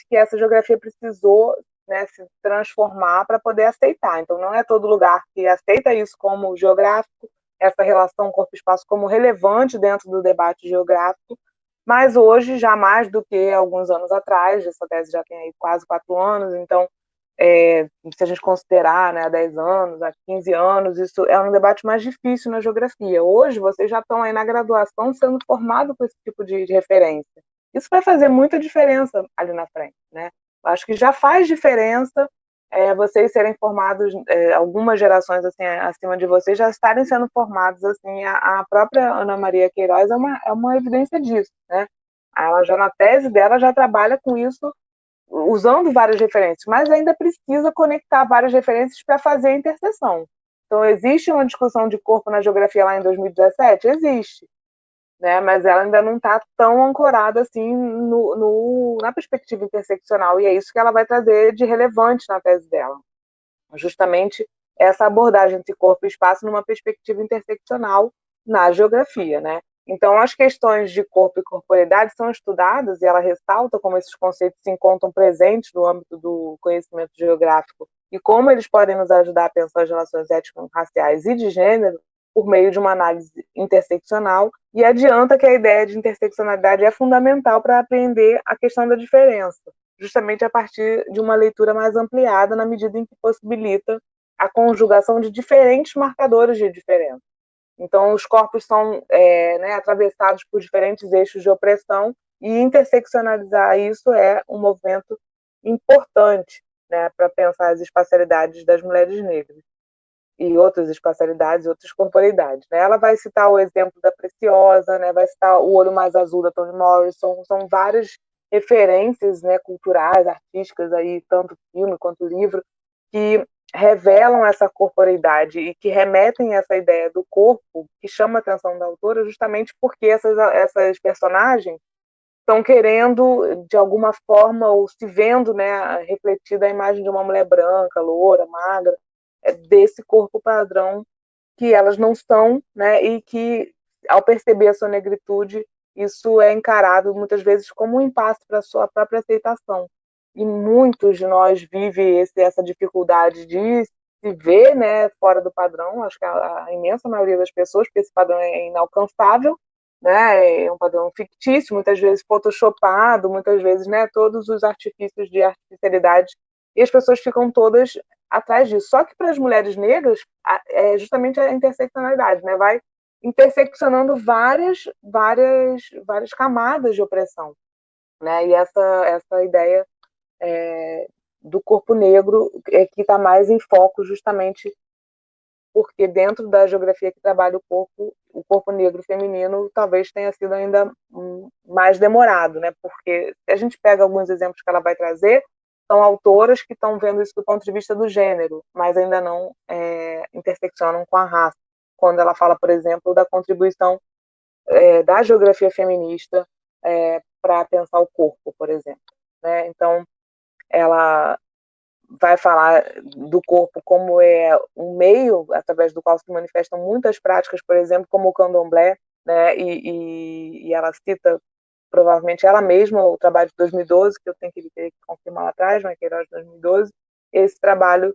que essa geografia precisou, né, se transformar para poder aceitar. Então, não é todo lugar que aceita isso como geográfico, essa relação corpo-espaço como relevante dentro do debate geográfico, mas hoje, já mais do que alguns anos atrás, essa tese já tem aí quase 4 anos, então, se a gente considerar, né, há 10 anos, há 15 anos, isso é um debate mais difícil na geografia. Hoje, vocês já estão aí na graduação sendo formados com esse tipo de referência. Isso vai fazer muita diferença ali na frente, né? Eu acho que já faz diferença vocês serem formados, algumas gerações assim acima de vocês já estarem sendo formados assim. A própria Ana Maria Queiroz é uma evidência disso, né? Ela já na tese dela já trabalha com isso, usando várias referências, mas ainda precisa conectar várias referências para fazer a interseção. Então, existe uma discussão de corpo na geografia lá em 2017? Existe, né? Mas ela ainda não está tão ancorada assim na perspectiva interseccional, e é isso que ela vai trazer de relevante na tese dela. Justamente essa abordagem entre corpo e espaço numa perspectiva interseccional na geografia, né? Então, as questões de corpo e corporeidade são estudadas, e ela ressalta como esses conceitos se encontram presentes no âmbito do conhecimento geográfico e como eles podem nos ajudar a pensar as relações étnico-raciais e de gênero por meio de uma análise interseccional, e adianta que a ideia de interseccionalidade é fundamental para apreender a questão da diferença, justamente a partir de uma leitura mais ampliada, na medida em que possibilita a conjugação de diferentes marcadores de diferença. Então, os corpos são atravessados por diferentes eixos de opressão, e interseccionalizar isso é um movimento importante, né, para pensar as espacialidades das mulheres negras e outras espacialidades, outras corporeidades, né? Ela vai citar o exemplo da Preciosa, né? Vai citar o Olho Mais Azul da Toni Morrison, são várias referências, né, culturais, artísticas, aí, tanto filme quanto livro, que revelam essa corporeidade e que remetem a essa ideia do corpo, que chama a atenção da autora justamente porque essas personagens estão querendo, de alguma forma, ou se vendo, né, refletida a imagem de uma mulher branca, loura, magra, desse corpo padrão que elas não são, né, e que, ao perceber a sua negritude, isso é encarado muitas vezes como um impasse para a sua própria aceitação. E muitos de nós vivem essa dificuldade de se ver, né, fora do padrão. Acho que a imensa maioria das pessoas, porque esse padrão é inalcançável, né, é um padrão fictício, muitas vezes photoshopado, muitas vezes, né, todos os artifícios de artificialidade, e as pessoas ficam todas atrás disso. Só que para as mulheres negras é justamente a interseccionalidade, né? Vai interseccionando várias camadas de opressão, né? E essa ideia do corpo negro é que está mais em foco, justamente porque dentro da geografia que trabalha o corpo negro feminino talvez tenha sido ainda mais demorado, né? Porque se a gente pega alguns exemplos que ela vai trazer, são autoras que estão vendo isso do ponto de vista do gênero, mas ainda não interseccionam com a raça. Quando ela fala, por exemplo, da contribuição da geografia feminista para pensar o corpo, por exemplo, né? Então, ela vai falar do corpo como é um meio através do qual se manifestam muitas práticas, por exemplo, como o candomblé, né? E ela cita provavelmente ela mesma o trabalho de 2012, que eu tenho que confirmar lá atrás, mas que era de 2012, esse trabalho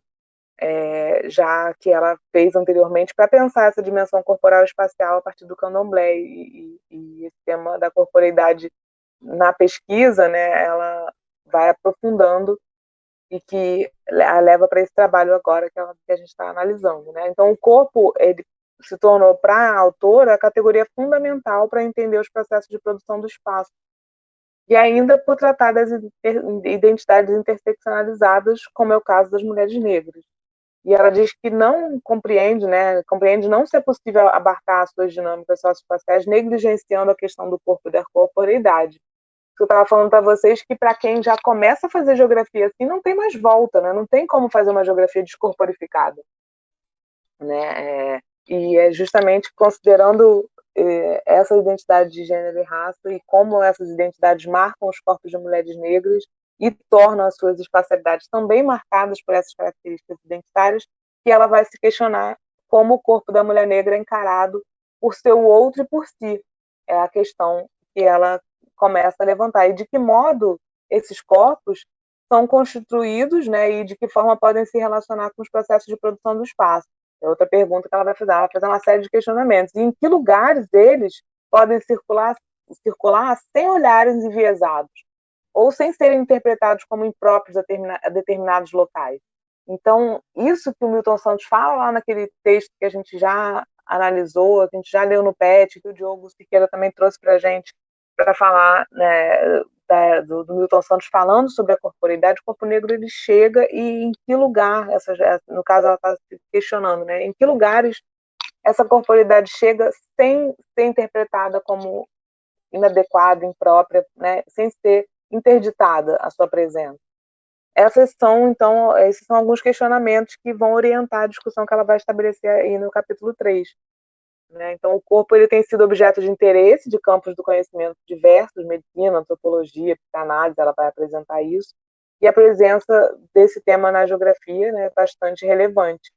já que ela fez anteriormente para pensar essa dimensão corporal e espacial a partir do candomblé, e esse tema da corporeidade na pesquisa, né, ela vai aprofundando e que a leva para esse trabalho agora que a gente está analisando, né? Então, o corpo ele se tornou, para a autora, a categoria fundamental para entender os processos de produção do espaço. E ainda por tratar das identidades interseccionalizadas, como é o caso das mulheres negras. E ela diz que não compreende, né? Compreende não ser possível abarcar as suas dinâmicas socioespaciais negligenciando a questão do corpo e da corporeidade. eu estava falando para vocês que para quem já começa a fazer geografia assim, não tem mais volta, né? Não tem como fazer uma geografia descorporificada, né? E é justamente considerando essa identidade de gênero e raça e como essas identidades marcam os corpos de mulheres negras e tornam as suas espacialidades também marcadas por essas características identitárias, que ela vai se questionar como o corpo da mulher negra é encarado por ser o outro e por si. É a questão que ela começa a levantar. E de que modo esses corpos são constituídos, né, e de que forma podem se relacionar com os processos de produção do espaço. É outra pergunta que ela vai fazer. Ela vai fazer uma série de questionamentos. E em que lugares eles podem circular sem olhares enviesados ou sem serem interpretados como impróprios a determinados locais. Então, isso que o Milton Santos fala lá naquele texto que a gente já analisou, que a gente já leu no PET, que o Diogo Siqueira também trouxe para a gente para falar, né, do Milton Santos falando sobre a corporeidade, o corpo negro ele chega e em que lugar, no caso ela está se questionando, né, em que lugares essa corporeidade chega sem ser interpretada como inadequada, imprópria, né, sem ser interditada a sua presença. Esses são alguns questionamentos que vão orientar a discussão que ela vai estabelecer aí no capítulo 3. Né? Então, o corpo ele tem sido objeto de interesse de campos do conhecimento diversos, medicina, antropologia, psicanálise, ela vai apresentar isso, e a presença desse tema na geografia, né, é bastante relevante.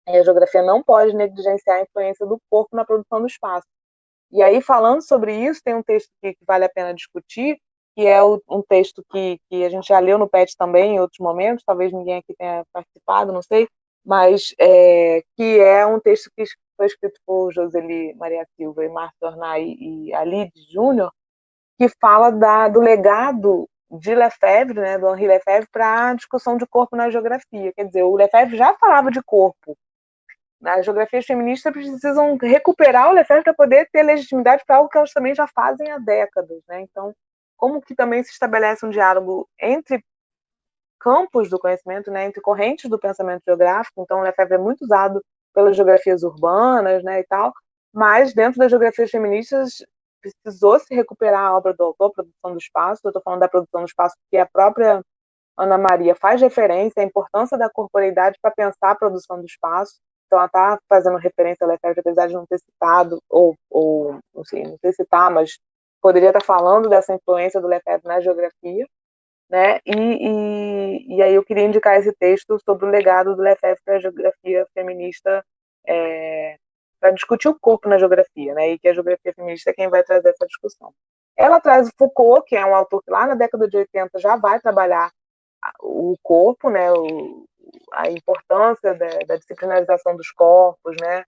E a geografia não pode negligenciar a influência do corpo na produção do espaço. E aí, falando sobre isso, tem um texto que vale a pena discutir, que é um texto que a gente já leu no PET também em outros momentos, talvez ninguém aqui tenha participado, não sei, mas que é um texto que foi escrito por Joseli Maria Silva e Márcio Ornai e Alide Júnior, que fala do legado de Lefebvre, né, do Henri Lefebvre, para a discussão de corpo na geografia. Quer dizer, o Lefebvre já falava de corpo. As geografias feministas precisam recuperar o Lefebvre para poder ter legitimidade para algo que elas também já fazem há décadas. Né? Então, como que também se estabelece um diálogo entre campos do conhecimento, né, entre correntes do pensamento geográfico? Então, o Lefebvre é muito usado pelas geografias urbanas, né, e tal, mas dentro das geografias feministas precisou se recuperar a obra do autor, a produção do espaço. Eu estou falando da produção do espaço que a própria Ana Maria faz referência à importância da corporeidade para pensar a produção do espaço. Então, ela está fazendo referência ao Lefebvre, apesar de não ter citado, ou não sei, não sei citar, mas poderia estar falando dessa influência do Lefebvre na geografia. Né? E aí eu queria indicar esse texto sobre o legado do Lefebvre para a geografia feminista, para discutir o corpo na geografia, né? E que a geografia feminista é quem vai trazer essa discussão. Ela traz o Foucault, que é um autor que lá na década de 80 já vai trabalhar o corpo, né? A importância da disciplinarização dos corpos, né?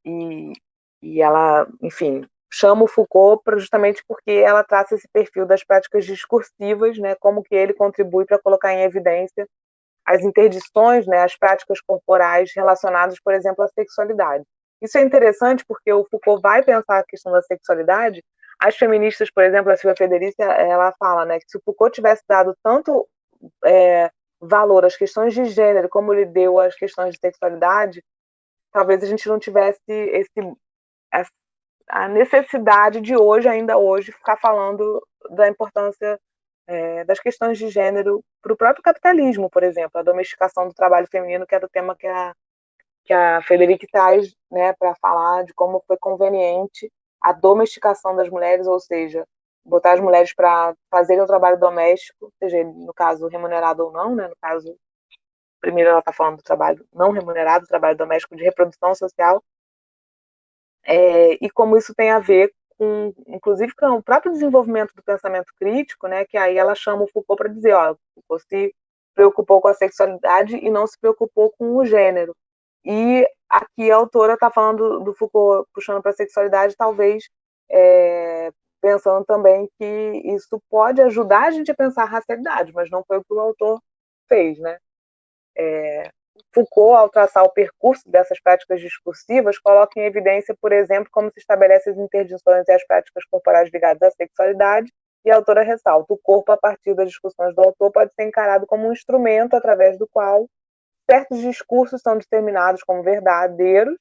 E ela, enfim, chama o Foucault justamente porque ela traça esse perfil das práticas discursivas, né, como que ele contribui para colocar em evidência as interdições, né, as práticas corporais relacionadas, por exemplo, à sexualidade. Isso é interessante porque o Foucault vai pensar a questão da sexualidade. As feministas, por exemplo, a Silvia Federici, ela fala, né, que se o Foucault tivesse dado tanto valor às questões de gênero como ele deu às questões de sexualidade, talvez a gente não tivesse a necessidade de hoje, ainda hoje, ficar falando da importância das questões de gênero para o próprio capitalismo, por exemplo, a domesticação do trabalho feminino, que era o tema que a Federici traz, né, para falar de como foi conveniente a domesticação das mulheres, ou seja, botar as mulheres para fazerem o trabalho doméstico, seja no caso remunerado ou não, né, no caso, primeiro ela está falando do trabalho não remunerado, trabalho doméstico de reprodução social, e como isso tem a ver com, inclusive, com o próprio desenvolvimento do pensamento crítico, né, que aí ela chama o Foucault para dizer, ó, o Foucault se preocupou com a sexualidade e não se preocupou com o gênero. E aqui a autora está falando do Foucault puxando para a sexualidade, talvez pensando também que isso pode ajudar a gente a pensar a racialidade, mas não foi o que o autor fez, né? Foucault, ao traçar o percurso dessas práticas discursivas, coloca em evidência, por exemplo, como se estabelece as interdições e as práticas corporais ligadas à sexualidade, e a autora ressalta: o corpo, a partir das discussões do autor, pode ser encarado como um instrumento através do qual certos discursos são determinados como verdadeiros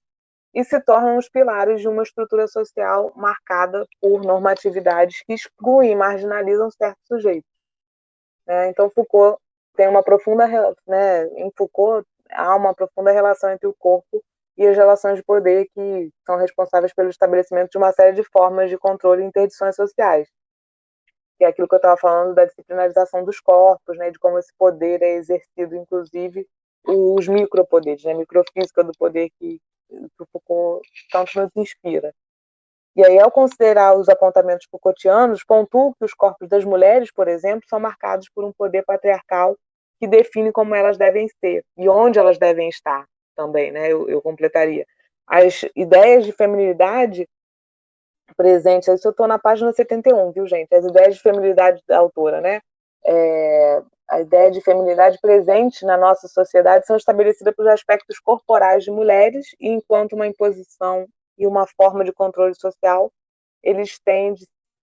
e se tornam os pilares de uma estrutura social marcada por normatividades que excluem e marginalizam certos sujeitos. Então, Foucault tem uma profunda, em Foucault há uma profunda relação entre o corpo e as relações de poder que são responsáveis pelo estabelecimento de uma série de formas de controle e interdições sociais. Que é aquilo que eu estava falando da disciplinarização dos corpos, de como esse poder é exercido, inclusive os micropoderes, a microfísica do poder que o Foucault tanto nos inspira. E aí, ao considerar os apontamentos Foucaultianos, pontuam que os corpos das mulheres, por exemplo, são marcados por um poder patriarcal que define como elas devem ser e onde elas devem estar também, eu completaria. As ideias de feminilidade presentes, isso eu estou na página 71, viu, gente? As ideias de feminilidade da autora, a ideia de feminilidade presente na nossa sociedade são estabelecidas pelos aspectos corporais de mulheres e, enquanto uma imposição e uma forma de controle social, eles têm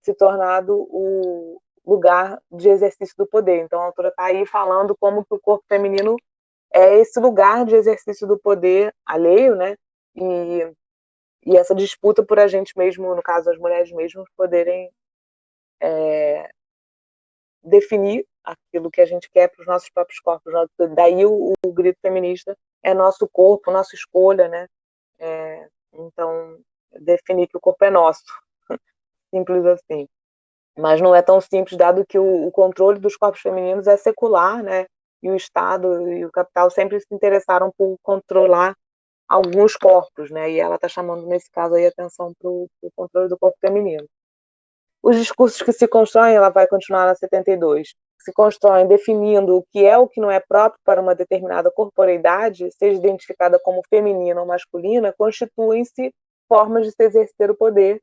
se tornado o lugar de exercício do poder. Então, a autora está aí falando como que o corpo feminino é esse lugar de exercício do poder alheio, e essa disputa por a gente mesmo, no caso as mulheres mesmas, poderem definir aquilo que a gente quer para os nossos próprios corpos. Daí o grito feminista é nosso corpo, nossa escolha, então, definir que o corpo é nosso. Simples assim. Mas não é tão simples, dado que o controle dos corpos femininos é secular, e o Estado e o capital sempre se interessaram por controlar alguns corpos, e ela está chamando, nesse caso, aí, atenção para o controle do corpo feminino. Os discursos que se constroem, ela vai continuar na 72, se constroem definindo o que é o que não é próprio para uma determinada corporeidade, seja identificada como feminina ou masculina, constituem-se formas de se exercer o poder,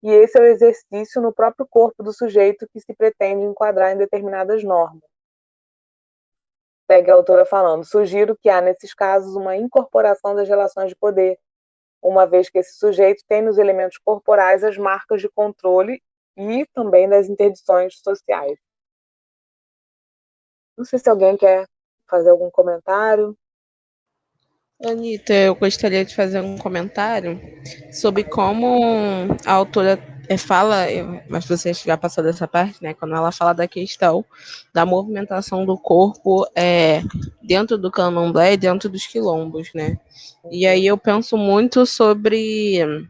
e esse é o exercício no próprio corpo do sujeito que se pretende enquadrar em determinadas normas. Segue a autora falando: sugiro que há, nesses casos, uma incorporação das relações de poder, uma vez que esse sujeito tem nos elementos corporais as marcas de controle e também das interdições sociais. Não sei se alguém quer fazer algum comentário. Anitta, eu gostaria de fazer um comentário sobre como a autora fala, mas você já passou dessa parte, quando ela fala da questão da movimentação do corpo dentro do candomblé e dentro dos quilombos, E aí eu penso muito sobre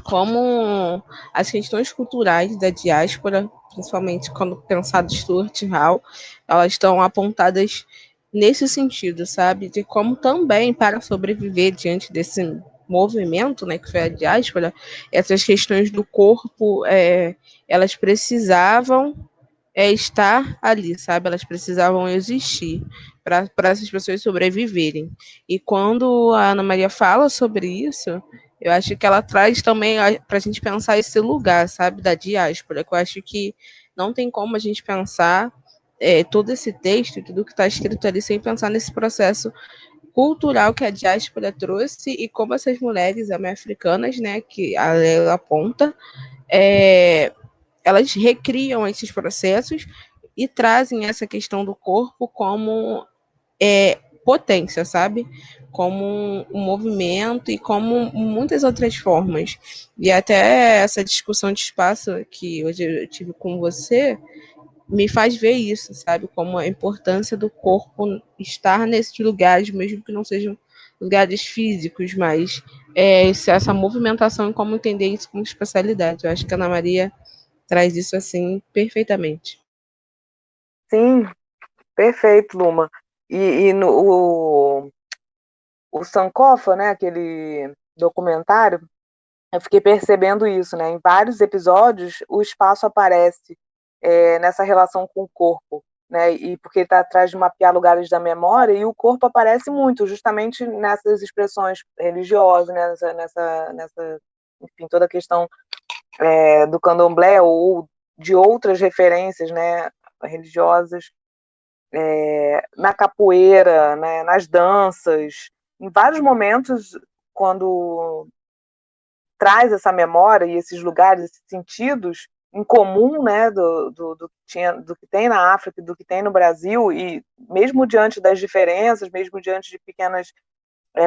como as questões culturais da diáspora, principalmente quando pensado Stuart Hall, elas estão apontadas nesse sentido, sabe? De como também, para sobreviver diante desse movimento, que foi a diáspora, essas questões do corpo, elas precisavam estar ali, sabe? Elas precisavam existir para essas pessoas sobreviverem. E quando a Ana Maria fala sobre isso, eu acho que ela traz também para a gente pensar esse lugar, sabe, da diáspora, que eu acho que não tem como a gente pensar todo esse texto, tudo que está escrito ali, sem pensar nesse processo cultural que a diáspora trouxe e como essas mulheres africanas, que a Leila aponta, elas recriam esses processos e trazem essa questão do corpo como potência, sabe? Como um movimento e como muitas outras formas. E até essa discussão de espaço que hoje eu tive com você me faz ver isso, sabe? Como a importância do corpo estar nesses lugares, mesmo que não sejam lugares físicos, mas essa movimentação e como entender isso como especialidade. Eu acho que a Ana Maria traz isso assim perfeitamente. Sim, perfeito, Luma. E o Sankofa, aquele documentário, eu fiquei percebendo isso, em vários episódios o espaço aparece nessa relação com o corpo, e porque ele está atrás de mapear lugares da memória, e o corpo aparece muito, justamente nessas expressões religiosas, enfim, toda a questão do candomblé ou de outras referências, religiosas, na capoeira, nas danças, em vários momentos, quando traz essa memória e esses lugares, esses sentidos em comum, do que tem na África e do que tem no Brasil, e mesmo diante das diferenças, mesmo diante de pequenas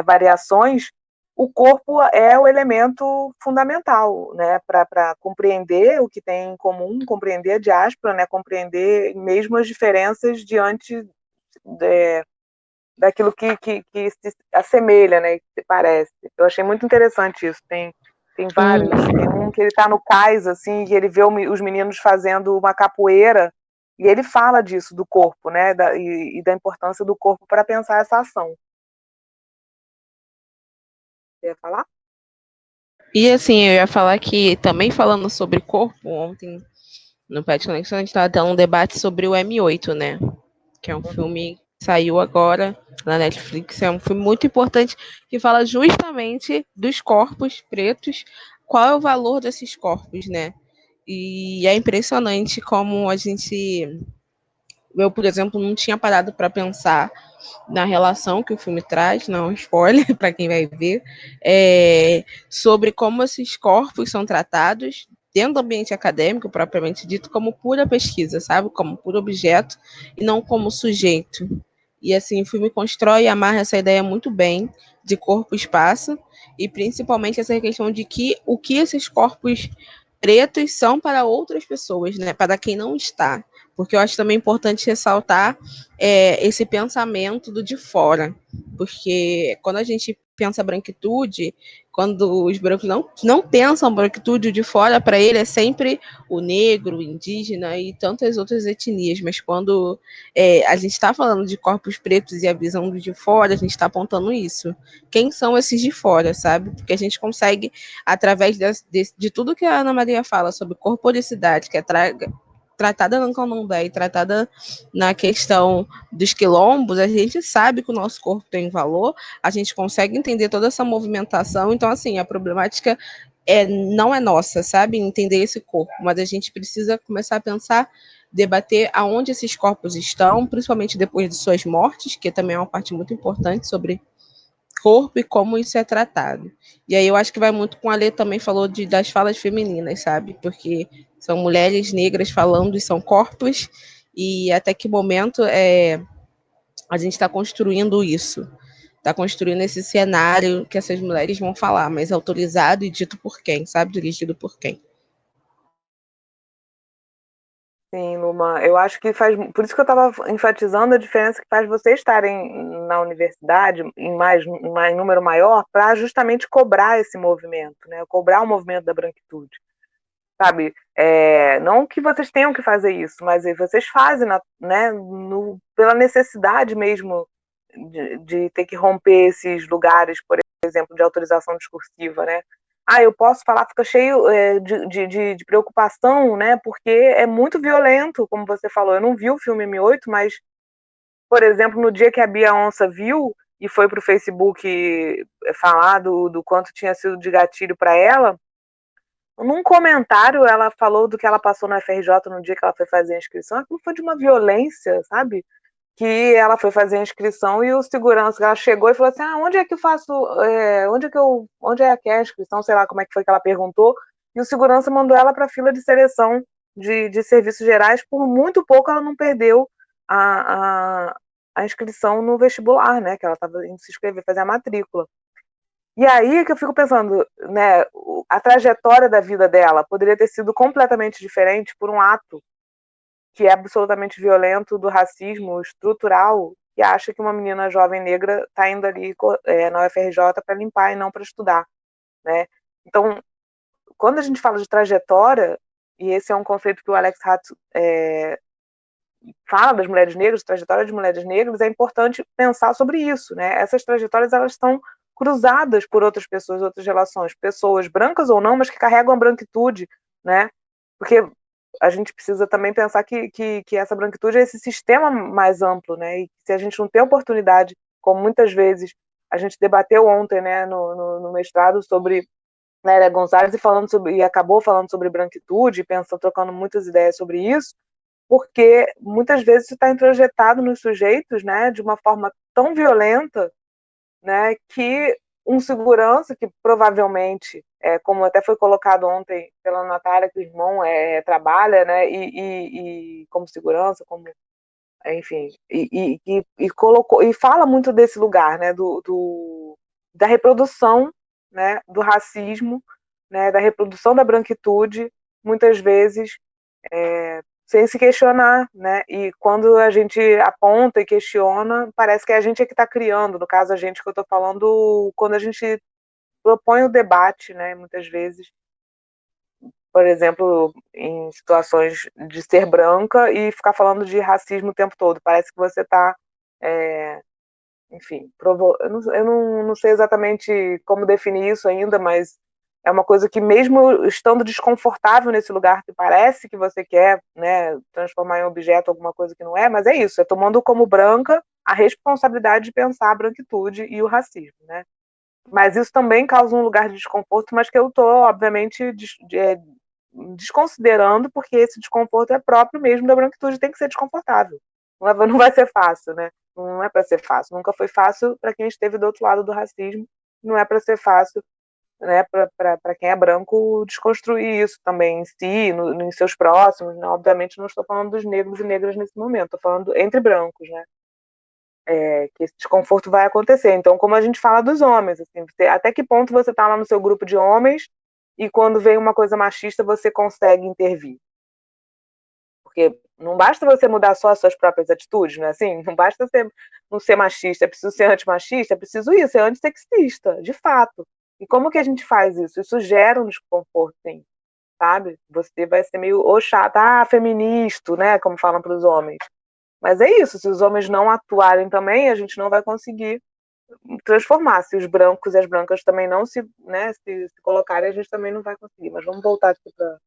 variações, o corpo é o elemento fundamental, né, para compreender o que tem em comum, compreender a diáspora, né, compreender mesmo as diferenças diante daquilo que se assemelha, né, que se parece. Eu achei muito interessante isso. Tem vários. Tem um que ele está no cais, assim, e ele vê os meninos fazendo uma capoeira, e ele fala disso, do corpo, né, e da importância do corpo para pensar essa ação. Você ia falar? E assim, eu ia falar que também falando sobre corpo, ontem no Pet Connection a gente estava tendo um debate sobre o M8, né? Que é um filme que saiu agora na Netflix, é um filme muito importante que fala justamente dos corpos pretos, qual é o valor desses corpos, né? E é impressionante como a gente, eu, por exemplo, não tinha parado para pensar na relação que o filme traz, não spoiler para quem vai ver, sobre como esses corpos são tratados dentro do ambiente acadêmico, propriamente dito, como pura pesquisa, sabe? Como puro objeto e não como sujeito. E assim, o filme constrói e amarra essa ideia muito bem de corpo e espaço, e principalmente essa questão de que o que esses corpos pretos são para outras pessoas, né? Para quem não está. Porque eu acho também importante ressaltar esse pensamento do de fora. Porque quando a gente pensa branquitude, quando os brancos não pensam branquitude, o de fora para ele é sempre o negro, o indígena e tantas outras etnias. Mas quando a gente está falando de corpos pretos e a visão do de fora, a gente está apontando isso. Quem são esses de fora, sabe? Porque a gente consegue, através de tudo que a Ana Maria fala sobre corporicidade, que é tratada no candomblé e tratada na questão dos quilombos, a gente sabe que o nosso corpo tem valor, a gente consegue entender toda essa movimentação, então, assim, a problemática não é nossa, sabe? Entender esse corpo, mas a gente precisa começar a pensar, debater aonde esses corpos estão, principalmente depois de suas mortes, que também é uma parte muito importante sobre corpo e como isso é tratado. E aí eu acho que vai muito com a Lê também falou das falas femininas, sabe? Porque são mulheres negras falando e são corpos, e até que momento a gente está construindo isso. Está construindo esse cenário que essas mulheres vão falar, mas autorizado e dito por quem, sabe? Dirigido por quem. Sim, Luma, eu acho que faz. Por isso que eu estava enfatizando a diferença que faz vocês estarem na universidade em número maior, para justamente cobrar esse movimento, né? Cobrar o movimento da branquitude, sabe? Não que vocês tenham que fazer isso, mas vocês fazem, né? Pela necessidade mesmo de ter que romper esses lugares, por exemplo, de autorização discursiva, né? Eu posso falar, fica cheio de preocupação, né? Porque é muito violento, como você falou. Eu não vi o filme M8, mas, por exemplo, no dia que a Bia Onça viu e foi para o Facebook falar do quanto tinha sido de gatilho para ela, num comentário ela falou do que ela passou na FRJ no dia que ela foi fazer a inscrição. Aquilo foi de uma violência, sabe? Que ela foi fazer a inscrição e o segurança, ela chegou e falou assim, onde é que eu faço, onde é que é a inscrição, sei lá como é que foi que ela perguntou, e o segurança mandou ela para a fila de seleção de serviços gerais, por muito pouco ela não perdeu a inscrição no vestibular, né, que ela estava indo se inscrever, fazer a matrícula. E aí que eu fico pensando, né, a trajetória da vida dela poderia ter sido completamente diferente por um ato que é absolutamente violento do racismo estrutural, que acha que uma menina jovem negra está indo ali na UFRJ para limpar e não para estudar, né? Então, quando a gente fala de trajetória, e esse é um conceito que o Alex Hatz fala das mulheres negras, trajetória de mulheres negras, é importante pensar sobre isso, né? Essas trajetórias, elas estão cruzadas por outras pessoas, outras relações, pessoas brancas ou não, mas que carregam a branquitude, né? Porque a gente precisa também pensar que essa branquitude é esse sistema mais amplo, né? E se a gente não tem oportunidade, como muitas vezes a gente debateu ontem, né, no mestrado sobre Lélia Gonzalez e acabou falando sobre branquitude, pensando, trocando muitas ideias sobre isso, porque muitas vezes isso está introjetado nos sujeitos, né, de uma forma tão violenta, né, que um segurança que provavelmente, como até foi colocado ontem pela Natália, que o irmão trabalha, né, e como segurança, como, enfim, e colocou, e fala muito desse lugar, né, da reprodução né, do racismo, né, da reprodução da branquitude, muitas vezes sem se questionar, né? E quando a gente aponta e questiona, parece que a gente é que está criando. No caso, a gente que eu estou falando, quando a gente propõe o debate, né? Muitas vezes, por exemplo, em situações de ser branca e ficar falando de racismo o tempo todo. Parece que você está, enfim, eu não sei exatamente como definir isso ainda, mas é uma coisa que mesmo estando desconfortável nesse lugar que parece que você quer, né, transformar em objeto alguma coisa que não é, mas é isso, é tomando como branca a responsabilidade de pensar a branquitude e o racismo, né? Mas isso também causa um lugar de desconforto, mas que eu estou, obviamente, desconsiderando, porque esse desconforto é próprio mesmo da branquitude, tem que ser desconfortável. Não vai ser fácil, né? Não é para ser fácil. Nunca foi fácil para quem esteve do outro lado do racismo. Não é para ser fácil, né, para quem é branco desconstruir isso também em si, em seus próximos. Né? Obviamente, não estou falando dos negros e negras nesse momento, estou falando entre brancos, né? Que esse desconforto vai acontecer. Então, como a gente fala dos homens, assim, até que ponto você está lá no seu grupo de homens e quando vem uma coisa machista você consegue intervir? Porque não basta você mudar só as suas próprias atitudes, não é assim? Não basta não ser machista, é preciso ser antimachista, é preciso isso, ser antissexista, de fato. E como que a gente faz isso? Isso gera um desconforto, sim, sabe? Você vai ser meio chata, feminista, né? Como falam para os homens. Mas é isso, se os homens não atuarem também, a gente não vai conseguir transformar. Se os brancos e as brancas também não se colocarem, a gente também não vai conseguir. Mas vamos voltar aqui para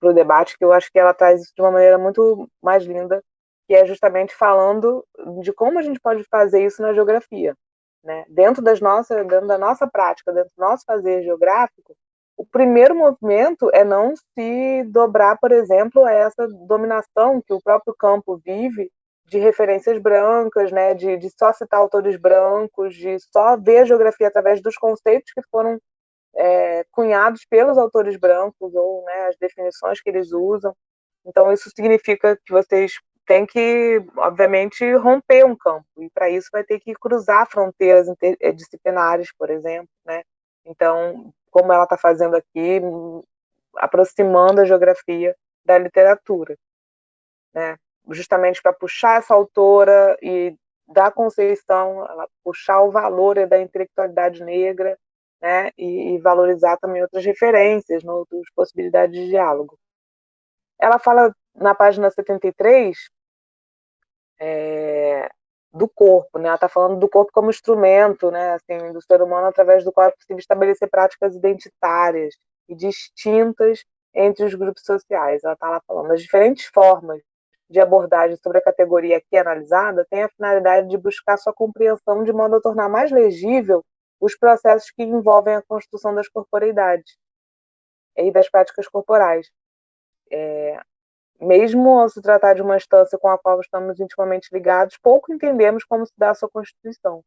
o debate, que eu acho que ela traz isso de uma maneira muito mais linda, que é justamente falando de como a gente pode fazer isso na geografia. Né? Dentro da nossa prática, dentro do nosso fazer geográfico, o primeiro movimento é não se dobrar, por exemplo, a essa dominação que o próprio campo vive de referências brancas, né, de só citar autores brancos, de só ver a geografia através dos conceitos que foram cunhados pelos autores brancos ou, né, as definições que eles usam. Então, isso significa que vocês têm que, obviamente, romper um campo, e para isso vai ter que cruzar fronteiras interdisciplinares, por exemplo, né? Então, como ela está fazendo aqui, aproximando a geografia da literatura, né? Justamente para puxar essa autora e da Conceição, ela puxar o valor da intelectualidade negra, né? E valorizar também outras referências, outras possibilidades de diálogo. Ela fala na página 73 do corpo, né? Ela está falando do corpo como instrumento, né? Assim, do ser humano através do qual é possível estabelecer práticas identitárias e distintas entre os grupos sociais. Ela está lá falando as diferentes formas de abordagem sobre a categoria aqui analisada têm a finalidade de buscar sua compreensão de modo a tornar mais legível os processos que envolvem a construção das corporeidades e das práticas corporais. Mesmo ao se tratar de uma instância com a qual estamos intimamente ligados, pouco entendemos como se dá a sua constituição.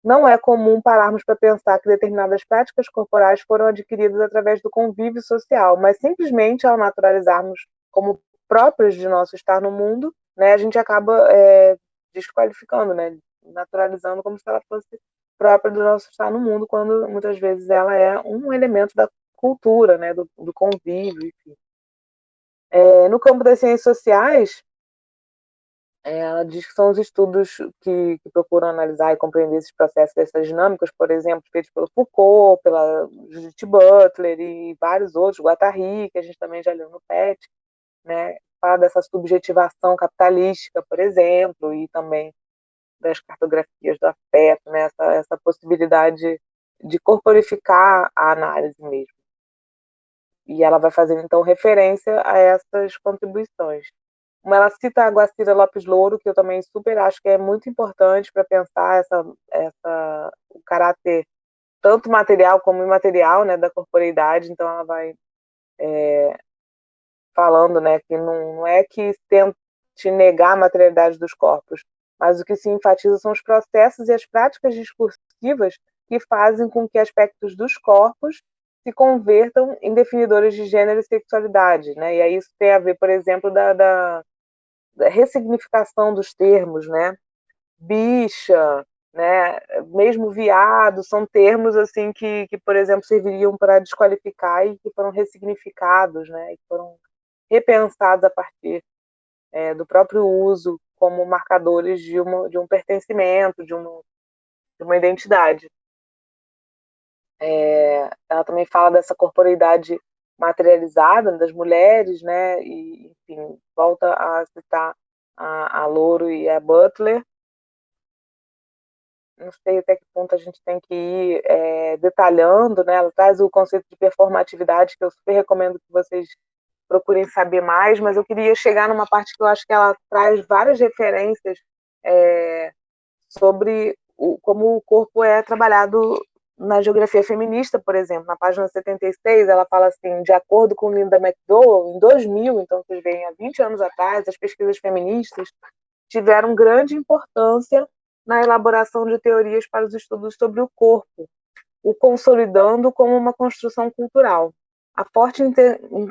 Não é comum pararmos para pensar que determinadas práticas corporais foram adquiridas através do convívio social, mas simplesmente ao naturalizarmos como próprias de nosso estar no mundo, né, a gente acaba desqualificando, né, naturalizando como se ela fosse própria do nosso estar no mundo, quando muitas vezes ela é um elemento da cultura, né, do convívio, enfim. No campo das ciências sociais, ela diz que são os estudos que procuram analisar e compreender esses processos, essas dinâmicas, por exemplo, feitos pelo Foucault, pela Judith Butler e vários outros, Guattari, que a gente também já leu no PET, né? Fala dessa subjetivação capitalística, por exemplo, e também das cartografias do afeto, né? Essa possibilidade de corporificar a análise mesmo. E ela vai fazer, então, referência a essas contribuições. Como ela cita a Guacira Lopes Louro, que eu também super acho que é muito importante para pensar o caráter tanto material como imaterial, né, da corporeidade. Então ela vai falando, né, que não é que tente negar a materialidade dos corpos, mas o que se enfatiza são os processos e as práticas discursivas que fazem com que aspectos dos corpos se convertam em definidores de gênero e sexualidade, né? E aí isso tem a ver, por exemplo, da ressignificação dos termos, né? Bicha, né? Mesmo viado, são termos assim que por exemplo, serviriam para desqualificar e que foram ressignificados, né? E foram repensados a partir do próprio uso como marcadores de um pertencimento, de uma identidade. Ela também fala dessa corporeidade materializada das mulheres, né? E, enfim, volta a citar a Louro e a Butler. Não sei até que ponto a gente tem que ir detalhando, né? Ela traz o conceito de performatividade, que eu super recomendo que vocês procurem saber mais, mas eu queria chegar numa parte que eu acho que ela traz várias referências sobre como o corpo é trabalhado na geografia feminista, por exemplo. Na página 76, ela fala assim, de acordo com Linda McDowell, em 2000, então vocês veem, há 20 anos atrás, as pesquisas feministas tiveram grande importância na elaboração de teorias para os estudos sobre o corpo, o consolidando como uma construção cultural. A forte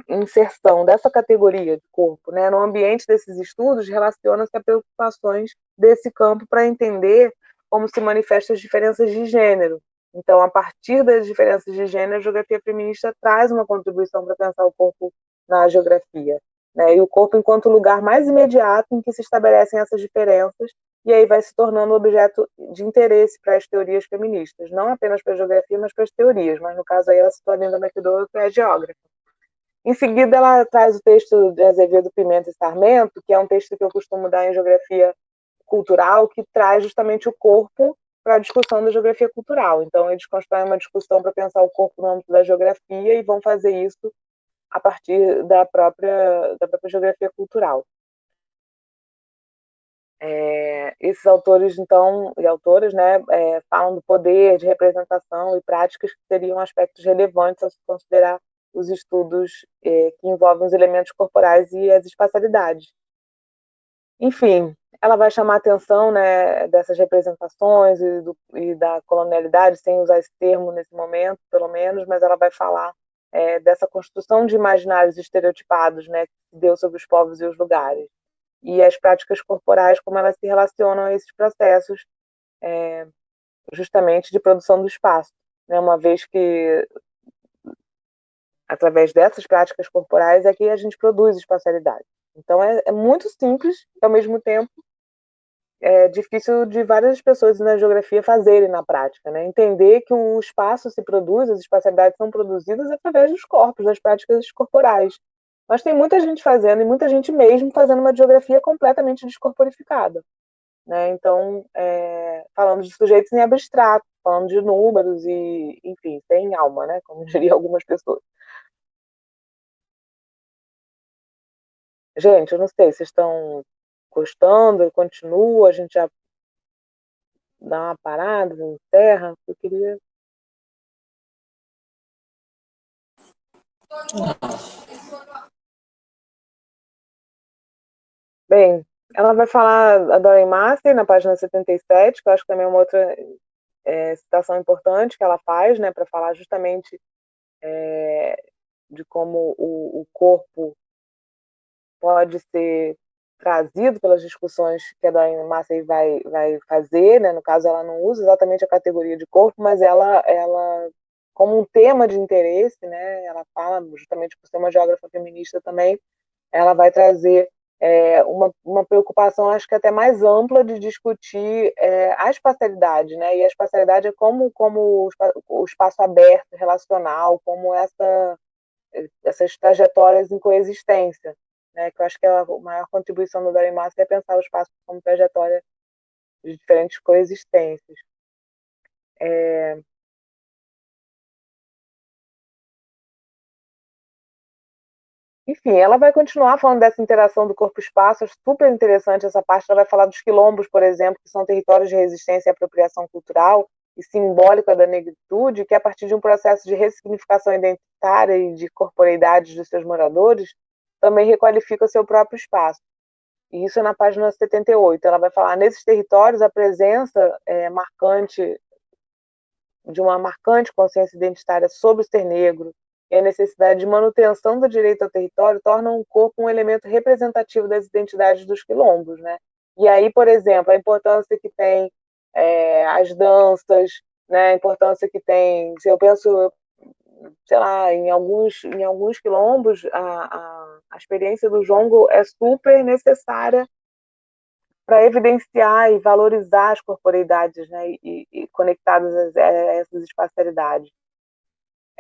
inserção dessa categoria de corpo, né, no ambiente desses estudos relaciona-se a preocupações desse campo para entender como se manifestam as diferenças de gênero. Então, a partir das diferenças de gênero, a geografia feminista traz uma contribuição para pensar o corpo na geografia, né, e o corpo enquanto lugar mais imediato em que se estabelecem essas diferenças, e aí vai se tornando objeto de interesse para as teorias feministas, não apenas para a geografia, mas para as teorias, mas no caso aí ela se torna Linda McDowell, que é geógrafa. Em seguida, ela traz o texto de Azevedo Pimenta e Sarmento, que é um texto que eu costumo dar em geografia cultural, que traz justamente o corpo para a discussão da geografia cultural. Então, eles constroem uma discussão para pensar o corpo no âmbito da geografia e vão fazer isso a partir da própria geografia cultural. Esses autores, então, e autoras, né, falam do poder, de representação e práticas que seriam aspectos relevantes a se considerar os estudos que envolvem os elementos corporais e as espacialidades. Enfim, ela vai chamar a atenção, né, dessas representações e da colonialidade, sem usar esse termo nesse momento, pelo menos, mas ela vai falar dessa construção de imaginários estereotipados, né, que se deu sobre os povos e os lugares. E as práticas corporais, como elas se relacionam a esses processos justamente de produção do espaço, né? Uma vez que, através dessas práticas corporais, é que a gente produz espacialidade. Então, é muito simples, ao mesmo tempo, é difícil de várias pessoas na geografia fazerem na prática, né? Entender que o espaço se produz, as espacialidades são produzidas através dos corpos, das práticas corporais. Mas tem muita gente fazendo, e muita gente mesmo fazendo uma geografia completamente descorporificada, né? Então, falando de sujeitos em abstrato, falando de números e, enfim, sem alma, né? Como diriam algumas pessoas. Gente, eu não sei, vocês estão gostando? Continua? A gente já dá uma parada, encerra? Eu queria... Bem, ela vai falar a Doreen Massey na página 77, que eu acho que também é uma outra citação importante que ela faz, né, para falar justamente de como o corpo pode ser trazido pelas discussões que a Doreen Massey vai fazer, né? No caso, ela não usa exatamente a categoria de corpo, mas ela como um tema de interesse, né? Ela fala, justamente por ser uma geógrafa feminista também, ela vai trazer uma preocupação, acho que até mais ampla, de discutir a espacialidade, né? E a espacialidade é como o espaço aberto, relacional, como essas trajetórias em coexistência, né? Que eu acho que a maior contribuição do Doreen Massey é pensar o espaço como trajetória de diferentes coexistências. Enfim, ela vai continuar falando dessa interação do corpo-espaço, acho super interessante essa parte. Ela vai falar dos quilombos, por exemplo, que são territórios de resistência e apropriação cultural e simbólica da negritude, que a partir de um processo de ressignificação identitária e de corporeidade dos seus moradores, também requalifica o seu próprio espaço. E isso é na página 78. Ela vai falar, nesses territórios, a presença marcante de uma marcante consciência identitária sobre o ser negro e a necessidade de manutenção do direito ao território tornam o corpo um elemento representativo das identidades dos quilombos, né? E aí, por exemplo, a importância que tem as danças, né, a importância que tem. Se eu penso, sei lá, em alguns quilombos, a experiência do jongo é super necessária para evidenciar e valorizar as corporeidades, né, e conectadas a essas espacialidades.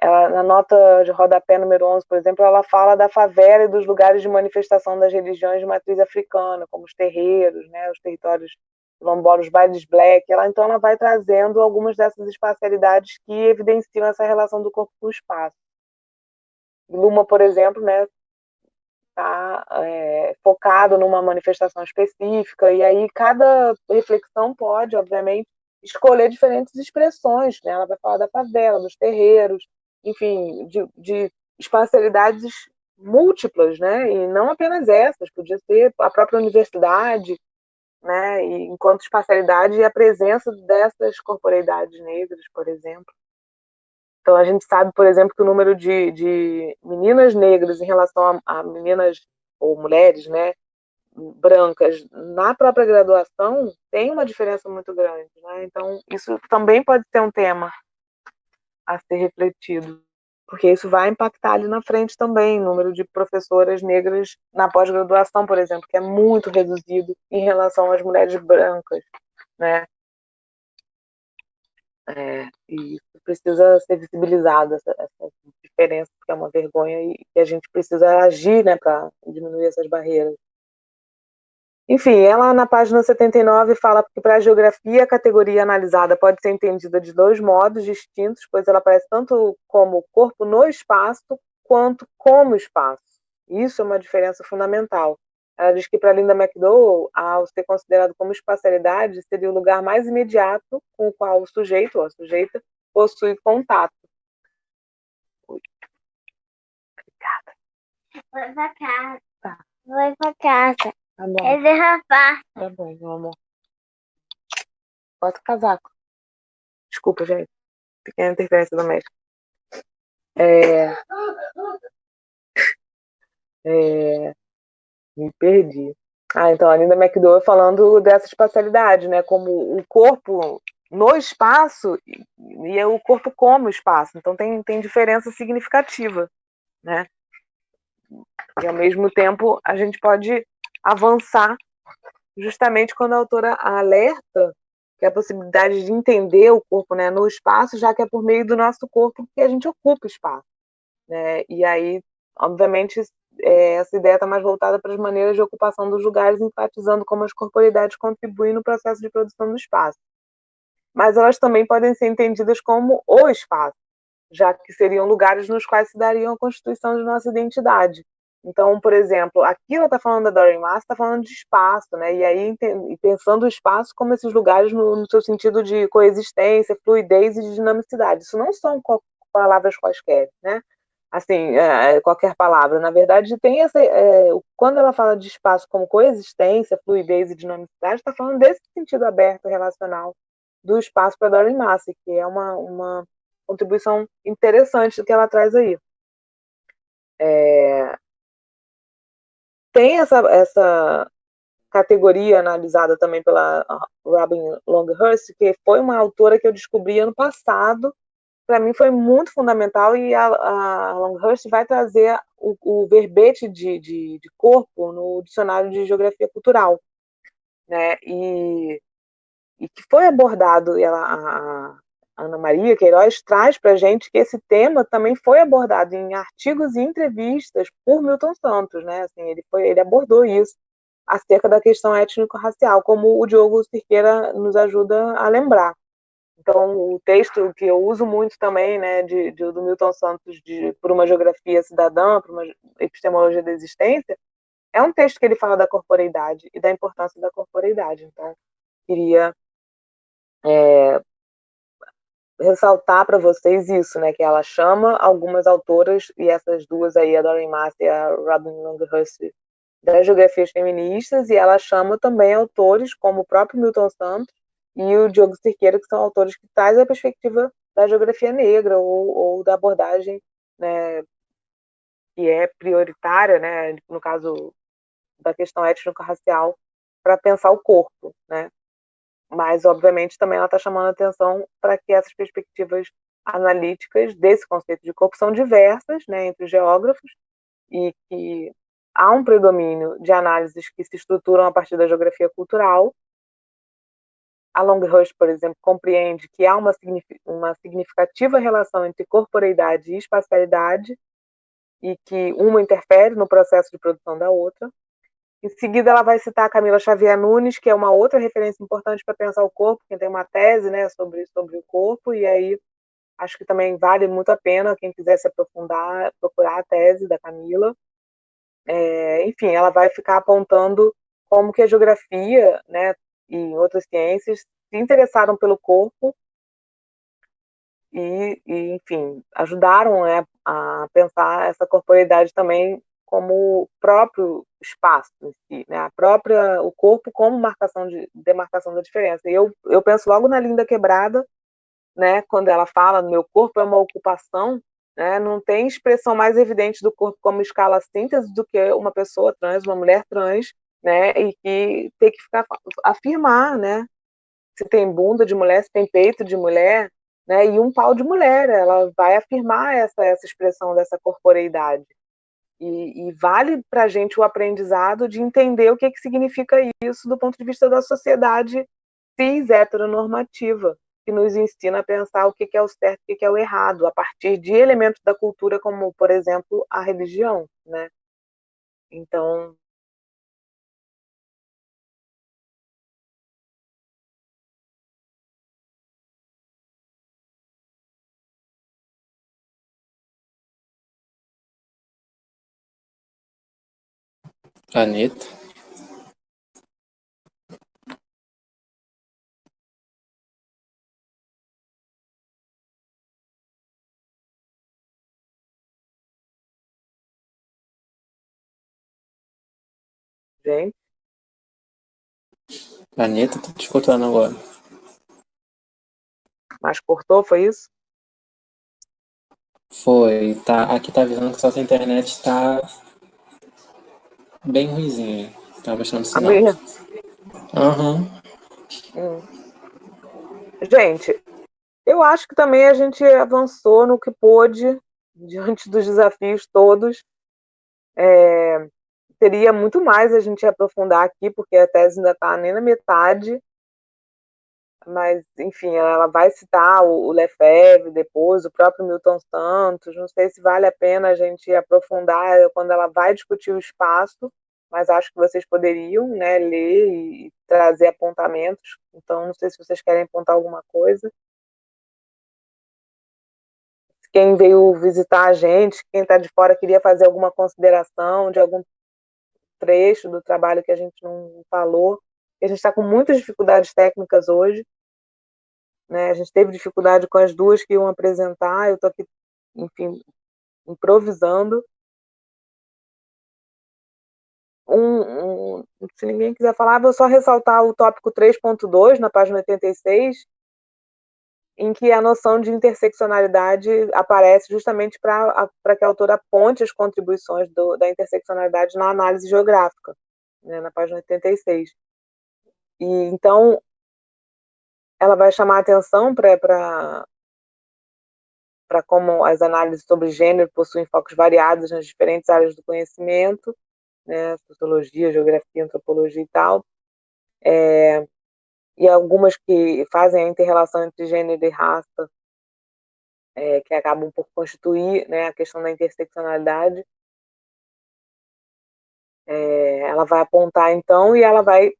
Ela, na nota de rodapé número 11, por exemplo, ela fala da favela e dos lugares de manifestação das religiões de matriz africana, como os terreiros, né, os territórios quilombolas, os bailes black. Então ela vai trazendo algumas dessas espacialidades que evidenciam essa relação do corpo com o espaço. Luma, por exemplo, né, está focado numa manifestação específica, e aí cada reflexão pode, obviamente, escolher diferentes expressões, né? Ela vai falar da favela, dos terreiros, enfim, de espacialidades múltiplas, né? E não apenas essas, podia ser a própria universidade, né? E enquanto espacialidade e a presença dessas corporeidades negras, por exemplo. Então, a gente sabe, por exemplo, que o número de meninas negras em relação a meninas ou mulheres, né, brancas na própria graduação tem uma diferença muito grande, né? Então, isso também pode ser um tema a ser refletido, porque isso vai impactar ali na frente também, o número de professoras negras na pós-graduação, por exemplo, que é muito reduzido em relação às mulheres brancas, né? E isso precisa ser visibilizado, essa diferença, porque é uma vergonha e a gente precisa agir, né, para diminuir essas barreiras. Enfim, ela na página 79 fala que para a geografia a categoria analisada pode ser entendida de dois modos distintos, pois ela aparece tanto como corpo no espaço quanto como espaço. Isso é uma diferença fundamental. Ela diz que para Linda McDowell, ao ser considerado como espacialidade, seria o lugar mais imediato com o qual o sujeito ou a sujeita possui contato. Obrigada. Vou pra casa. Tá. Vou pra casa. Tá bom. É derrapar. Tá bom, meu amor. Bota o casaco. Desculpa, gente. Pequena interferência doméstica. Me perdi. Então a Linda McDowell falando dessa espacialidade, né? Como o corpo no espaço e é o corpo como espaço. Então tem diferença significativa, né? E ao mesmo tempo a gente pode avançar justamente quando a autora alerta que a possibilidade de entender o corpo, né, no espaço, já que é por meio do nosso corpo que a gente ocupa o espaço, né? E aí, obviamente, essa ideia está mais voltada para as maneiras de ocupação dos lugares, enfatizando como as corporeidades contribuem no processo de produção do espaço. Mas elas também podem ser entendidas como o espaço, já que seriam lugares nos quais se dariam a constituição de nossa identidade. Então, por exemplo, aqui ela está falando da Doreen Maas, está falando de espaço, né? E aí pensando o espaço como esses lugares no seu sentido de coexistência, fluidez e dinamicidade. Isso não são palavras quaisquer, né? Assim, qualquer palavra. Na verdade, tem quando ela fala de espaço como coexistência, fluidez e dinamicidade, está falando desse sentido aberto relacional do espaço para Doreen Massey, que é uma contribuição interessante que ela traz aí. Tem essa categoria analisada também pela Robin Longhurst, que foi uma autora que eu descobri ano passado. Para mim foi muito fundamental, e a Longhurst vai trazer o verbete de corpo no dicionário de geografia cultural, né? E que foi abordado, a Ana Maria Queiroz traz para a gente que esse tema também foi abordado em artigos e entrevistas por Milton Santos, né? Assim, ele abordou isso acerca da questão étnico-racial, como o Diogo Cirqueira nos ajuda a lembrar. Então, o texto que eu uso muito também, né, do Milton Santos, por uma geografia cidadã, por uma epistemologia da existência, é um texto que ele fala da corporeidade e da importância da corporeidade. Então, queria ressaltar para vocês isso, né, que ela chama algumas autoras, e essas duas aí, a Doreen Massey e a Robin Longhurst, das geografias feministas, e ela chama também autores como o próprio Milton Santos e o Diogo Cirqueira, que são autores que trazem a perspectiva da geografia negra ou da abordagem, né, que é prioritária, né, no caso da questão étnico-racial, para pensar o corpo, né. mas, obviamente, também ela está chamando a atenção para que essas perspectivas analíticas desse conceito de corpo são diversas, né, entre os geógrafos, e que há um predomínio de análises que se estruturam a partir da geografia cultural. A Longhurst, por exemplo, compreende que há uma significativa relação entre corporeidade e espacialidade e que uma interfere no processo de produção da outra. Em seguida, ela vai citar a Camila Xavier Nunes, que é uma outra referência importante para pensar o corpo, que tem uma tese, né, sobre o corpo, e aí acho que também vale muito a pena, quem quiser se aprofundar, procurar a tese da Camila. Enfim, ela vai ficar apontando como que a geografia, né, e outras ciências se interessaram pelo corpo enfim, ajudaram, né, a pensar essa corporeidade também como próprio espaço em si, né, o corpo como demarcação da diferença. E eu penso logo na Linda Quebrada, né, quando ela fala meu corpo é uma ocupação, né, não tem expressão mais evidente do corpo como escala síntese do que uma pessoa trans, uma mulher trans, né, e que tem que afirmar, né, se tem bunda de mulher, se tem peito de mulher, né, e um pau de mulher, ela vai afirmar essa expressão dessa corporeidade. E vale para a gente o aprendizado de entender o que significa isso do ponto de vista da sociedade cis heteronormativa, que nos ensina a pensar o que é o certo e o que é o errado, a partir de elementos da cultura, como, por exemplo, a religião, né? Então, Planeta. gente, Planeta, tô te escutando agora. mas cortou, foi isso? Foi, tá. Aqui tá avisando que sua internet tá bem ruizinha. Tá mostrando A sinal. minha? Aham. Hum. Gente, eu acho que também a gente avançou no que pôde, diante dos desafios todos. Teria muito mais a gente aprofundar aqui, porque a tese ainda está nem na metade, mas, enfim, ela vai citar o Lefebvre depois, o próprio Milton Santos, não sei se vale a pena a gente aprofundar quando ela vai discutir o espaço, mas acho que vocês poderiam, né, ler e trazer apontamentos, então não sei se vocês querem apontar alguma coisa. Quem veio visitar a gente, quem está de fora queria fazer alguma consideração de algum trecho do trabalho que a gente não falou. A gente está com muitas dificuldades técnicas hoje, né? A gente teve dificuldade com as duas que iam apresentar, eu estou aqui, enfim, improvisando. Se ninguém quiser falar, vou só ressaltar o tópico 3.2, na página 86, em que a noção de interseccionalidade aparece justamente para que a autora aponte as contribuições da interseccionalidade na análise geográfica, né, na página 86. E então ela vai chamar a atenção para como as análises sobre gênero possuem focos variados nas diferentes áreas do conhecimento, né, sociologia, geografia, antropologia e tal, e algumas que fazem a interrelação entre gênero e raça, que acabam por constituir, né, a questão da interseccionalidade. Ela vai apontar, então, e ela vai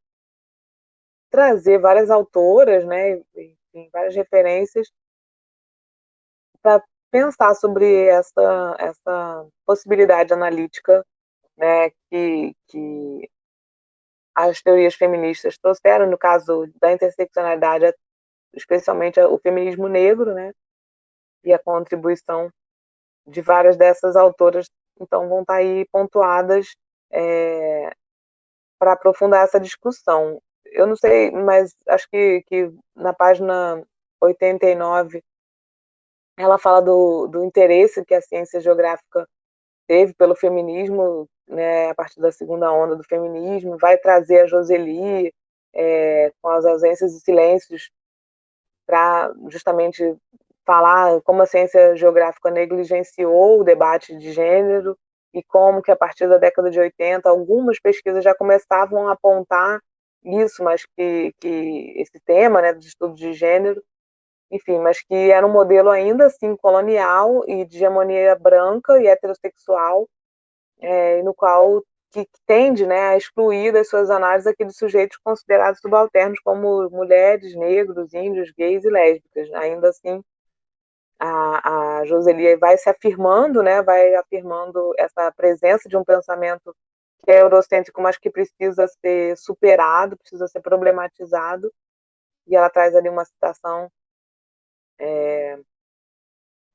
trazer várias autoras, né, enfim, várias referências para pensar sobre essa possibilidade analítica, né, que as teorias feministas trouxeram, no caso da interseccionalidade, especialmente o feminismo negro, né, e a contribuição de várias dessas autoras, então vão estar aí pontuadas para aprofundar essa discussão. Eu não sei, mas acho que na página 89 ela fala do interesse que a ciência geográfica teve pelo feminismo, né, a partir da segunda onda do feminismo, vai trazer a Joseli, com as ausências e silêncios, para justamente falar como a ciência geográfica negligenciou o debate de gênero e como que a partir da década de 80 algumas pesquisas já começavam a apontar isso, mas que esse tema, né, dos estudos de gênero, enfim, mas que era um modelo ainda assim colonial e de hegemonia branca e heterossexual, no qual que tende, né, a excluir das suas análises aqueles sujeitos considerados subalternos como mulheres, negros, índios, gays e lésbicas. Ainda assim, a Joseli vai se afirmando, né, vai afirmando essa presença de um pensamento que é eurocêntrico, mas que precisa ser superado, precisa ser problematizado, e ela traz ali uma citação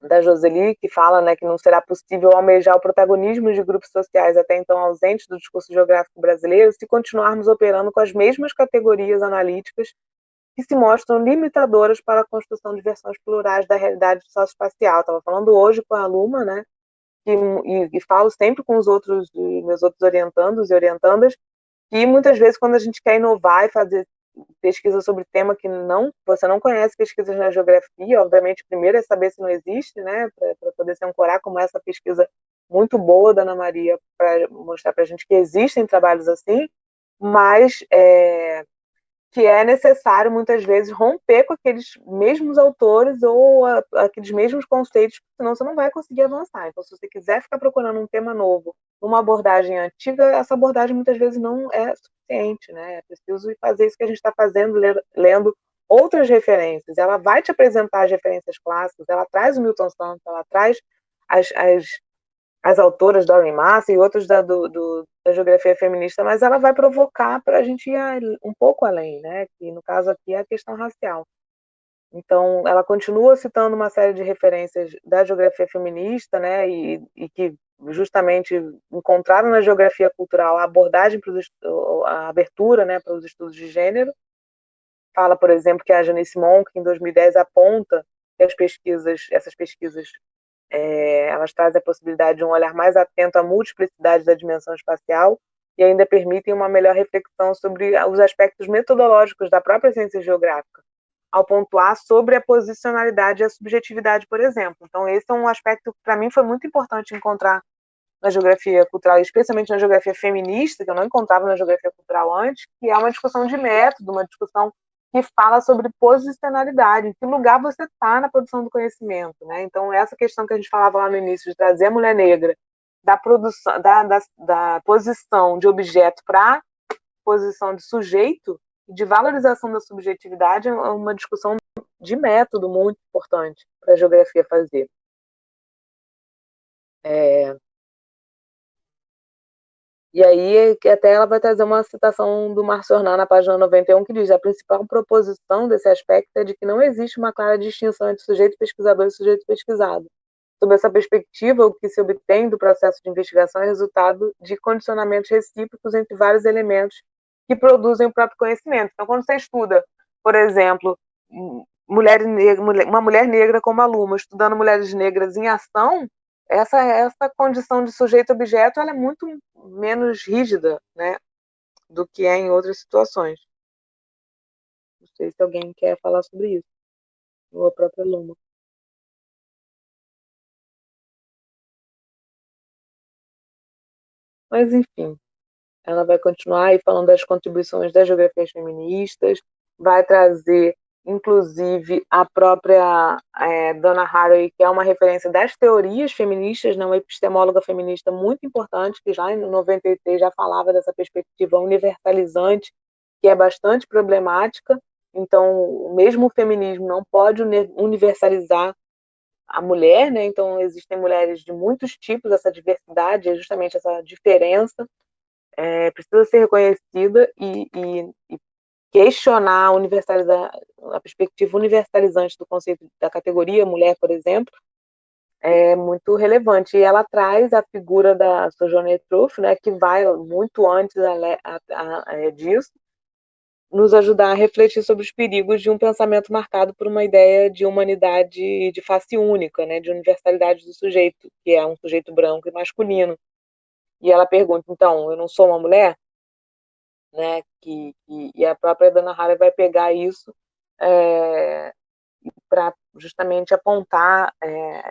da Joseli, que fala, né, que não será possível almejar o protagonismo de grupos sociais até então ausentes do discurso geográfico brasileiro se continuarmos operando com as mesmas categorias analíticas que se mostram limitadoras para a construção de versões plurais da realidade socioespacial. Estava falando hoje com a Luma, né, e falo sempre com os outros, meus outros orientandos e orientandas, que muitas vezes quando a gente quer inovar e fazer pesquisa sobre tema que você não conhece pesquisas na geografia, obviamente primeiro é saber se não existe, né, para poder se ancorar, como essa pesquisa muito boa da Ana Maria, para mostrar para a gente que existem trabalhos assim, mas que é necessário muitas vezes romper com aqueles mesmos autores ou aqueles mesmos conceitos, senão você não vai conseguir avançar. Então, se você quiser ficar procurando um tema novo, uma abordagem antiga, essa abordagem muitas vezes não é suficiente, né? É preciso fazer isso que a gente está fazendo, lendo outras referências. Ela vai te apresentar as referências clássicas, ela traz o Milton Santos, ela traz as autoras da Lauren Massa e outros da geografia feminista, mas ela vai provocar para a gente ir um pouco além, né? Que no caso aqui é a questão racial. Então, ela continua citando uma série de referências da geografia feminista, né? E que justamente encontraram na geografia cultural a abordagem a abertura, né, para os estudos de gênero. Fala, por exemplo, que a Janice Monk, em 2010, aponta que essas pesquisas elas trazem a possibilidade de um olhar mais atento à multiplicidade da dimensão espacial e ainda permitem uma melhor reflexão sobre os aspectos metodológicos da própria ciência geográfica, ao pontuar sobre a posicionalidade e a subjetividade, por exemplo. Então, esse é um aspecto que, para mim, foi muito importante encontrar na geografia cultural, especialmente na geografia feminista, que eu não encontrava na geografia cultural antes, que é uma discussão de método, uma discussão que fala sobre posicionalidade, em que lugar você está na produção do conhecimento, né? Então, essa questão que a gente falava lá no início, de trazer a mulher negra da produção, da posição de objeto para posição de sujeito, de valorização da subjetividade, é uma discussão de método muito importante para a geografia fazer. E aí, que até ela vai trazer uma citação do Márcio Orná na página 91, que diz: a principal proposição desse aspecto é de que não existe uma clara distinção entre sujeito pesquisador e sujeito pesquisado. Sob essa perspectiva, o que se obtém do processo de investigação é resultado de condicionamentos recíprocos entre vários elementos que produzem o próprio conhecimento. Então, quando você estuda, por exemplo, uma mulher negra como aluna, estudando mulheres negras em ação, essa condição de sujeito-objeto ela é muito menos rígida, né, do que é em outras situações. Não sei se alguém quer falar sobre isso, ou a própria Luma. Mas, enfim, ela vai continuar aí falando das contribuições das geografias feministas, vai trazer, inclusive, a própria Donna Haraway, que é uma referência das teorias feministas, né, uma epistemóloga feminista muito importante, que já em 93 já falava dessa perspectiva universalizante, que é bastante problemática. Então, mesmo o feminismo não pode universalizar a mulher, né? Então, existem mulheres de muitos tipos, essa diversidade, é justamente essa diferença, precisa ser reconhecida e questionar a perspectiva universalizante do conceito da categoria mulher, por exemplo, é muito relevante. E ela traz a figura da Sojourner Truth, né, que vai muito antes disso, nos ajudar a refletir sobre os perigos de um pensamento marcado por uma ideia de humanidade de face única, né, de universalidade do sujeito, que é um sujeito branco e masculino. E ela pergunta, então, eu não sou uma mulher? né? E a própria Dona Haraway vai pegar isso para justamente apontar,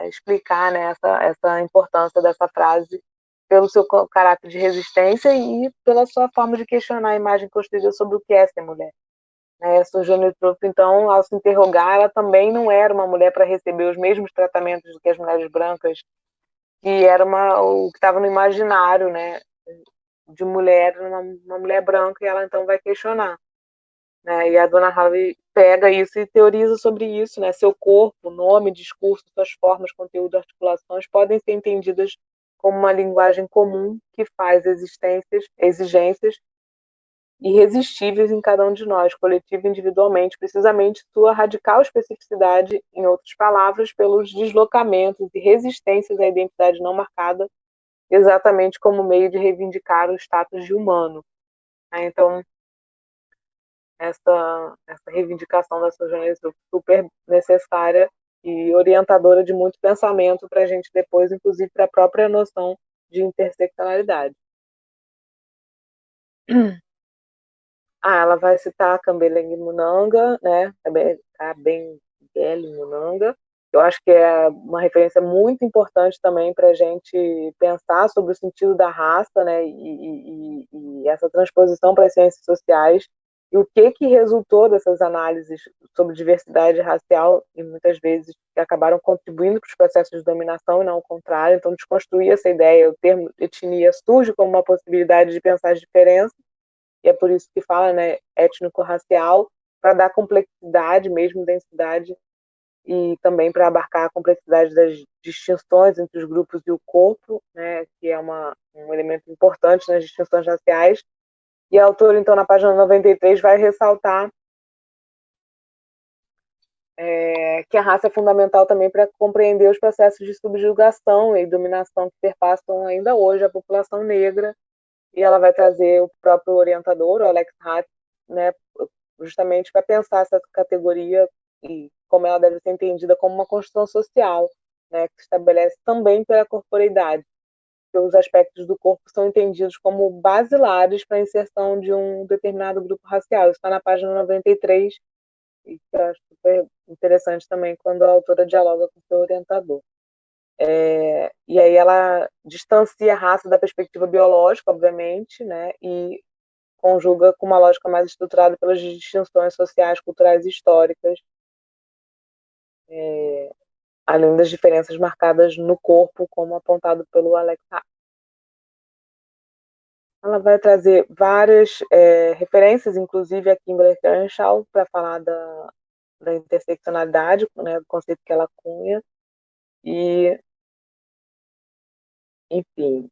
explicar, né, essa importância dessa frase pelo seu caráter de resistência e pela sua forma de questionar a imagem construída sobre o que é ser mulher. Sojourner Truth, então, ao se interrogar, ela também não era uma mulher para receber os mesmos tratamentos do que as mulheres brancas, que era o que estava no imaginário, né, de mulher, uma mulher branca, e ela então vai questionar. Né? E a Dona Haraway pega isso e teoriza sobre isso, né? Seu corpo, nome, discurso, suas formas, conteúdo, articulações podem ser entendidas como uma linguagem comum que faz exigências irresistíveis em cada um de nós, coletivo e individualmente, precisamente sua radical especificidade, em outras palavras, pelos deslocamentos e resistências à identidade não marcada, exatamente como meio de reivindicar o status de humano. Então, essa reivindicação da Sojourner Truth super necessária e orientadora de muito pensamento para a gente depois, inclusive para a própria noção de interseccionalidade. Ela vai citar Kambele Munanga, né? Kabengele Munanga. Eu acho que é uma referência muito importante também para a gente pensar sobre o sentido da raça, né? E essa transposição para as ciências sociais e o que resultou dessas análises sobre diversidade racial e muitas vezes que acabaram contribuindo para os processos de dominação e não o contrário. Então, desconstruir essa ideia, o termo etnia surge como uma possibilidade de pensar as diferenças, e é por isso que fala, né, étnico-racial, para dar complexidade mesmo, densidade, e também para abarcar a complexidade das distinções entre os grupos e o corpo, né, que é um elemento importante nas distinções raciais. E a autora, então, na página 93, vai ressaltar que a raça é fundamental também para compreender os processos de subjugação e dominação que perpassam ainda hoje a população negra, e ela vai trazer o próprio orientador, o Alex Hatt, né, justamente para pensar essa categoria e como ela deve ser entendida como uma construção social, né, que se estabelece também pela corporeidade, que os aspectos do corpo são entendidos como basilares para a inserção de um determinado grupo racial. Isso está na página 93, e que eu acho super interessante também quando a autora dialoga com o seu orientador. E aí ela distancia a raça da perspectiva biológica, obviamente, né, e conjuga com uma lógica mais estruturada pelas distinções sociais, culturais e históricas, além das diferenças marcadas no corpo, como apontado pelo Alex Hatt. Ela vai trazer várias referências, inclusive a Kimberlé Crenshaw, para falar da interseccionalidade, né, do conceito que ela cunha, e, enfim,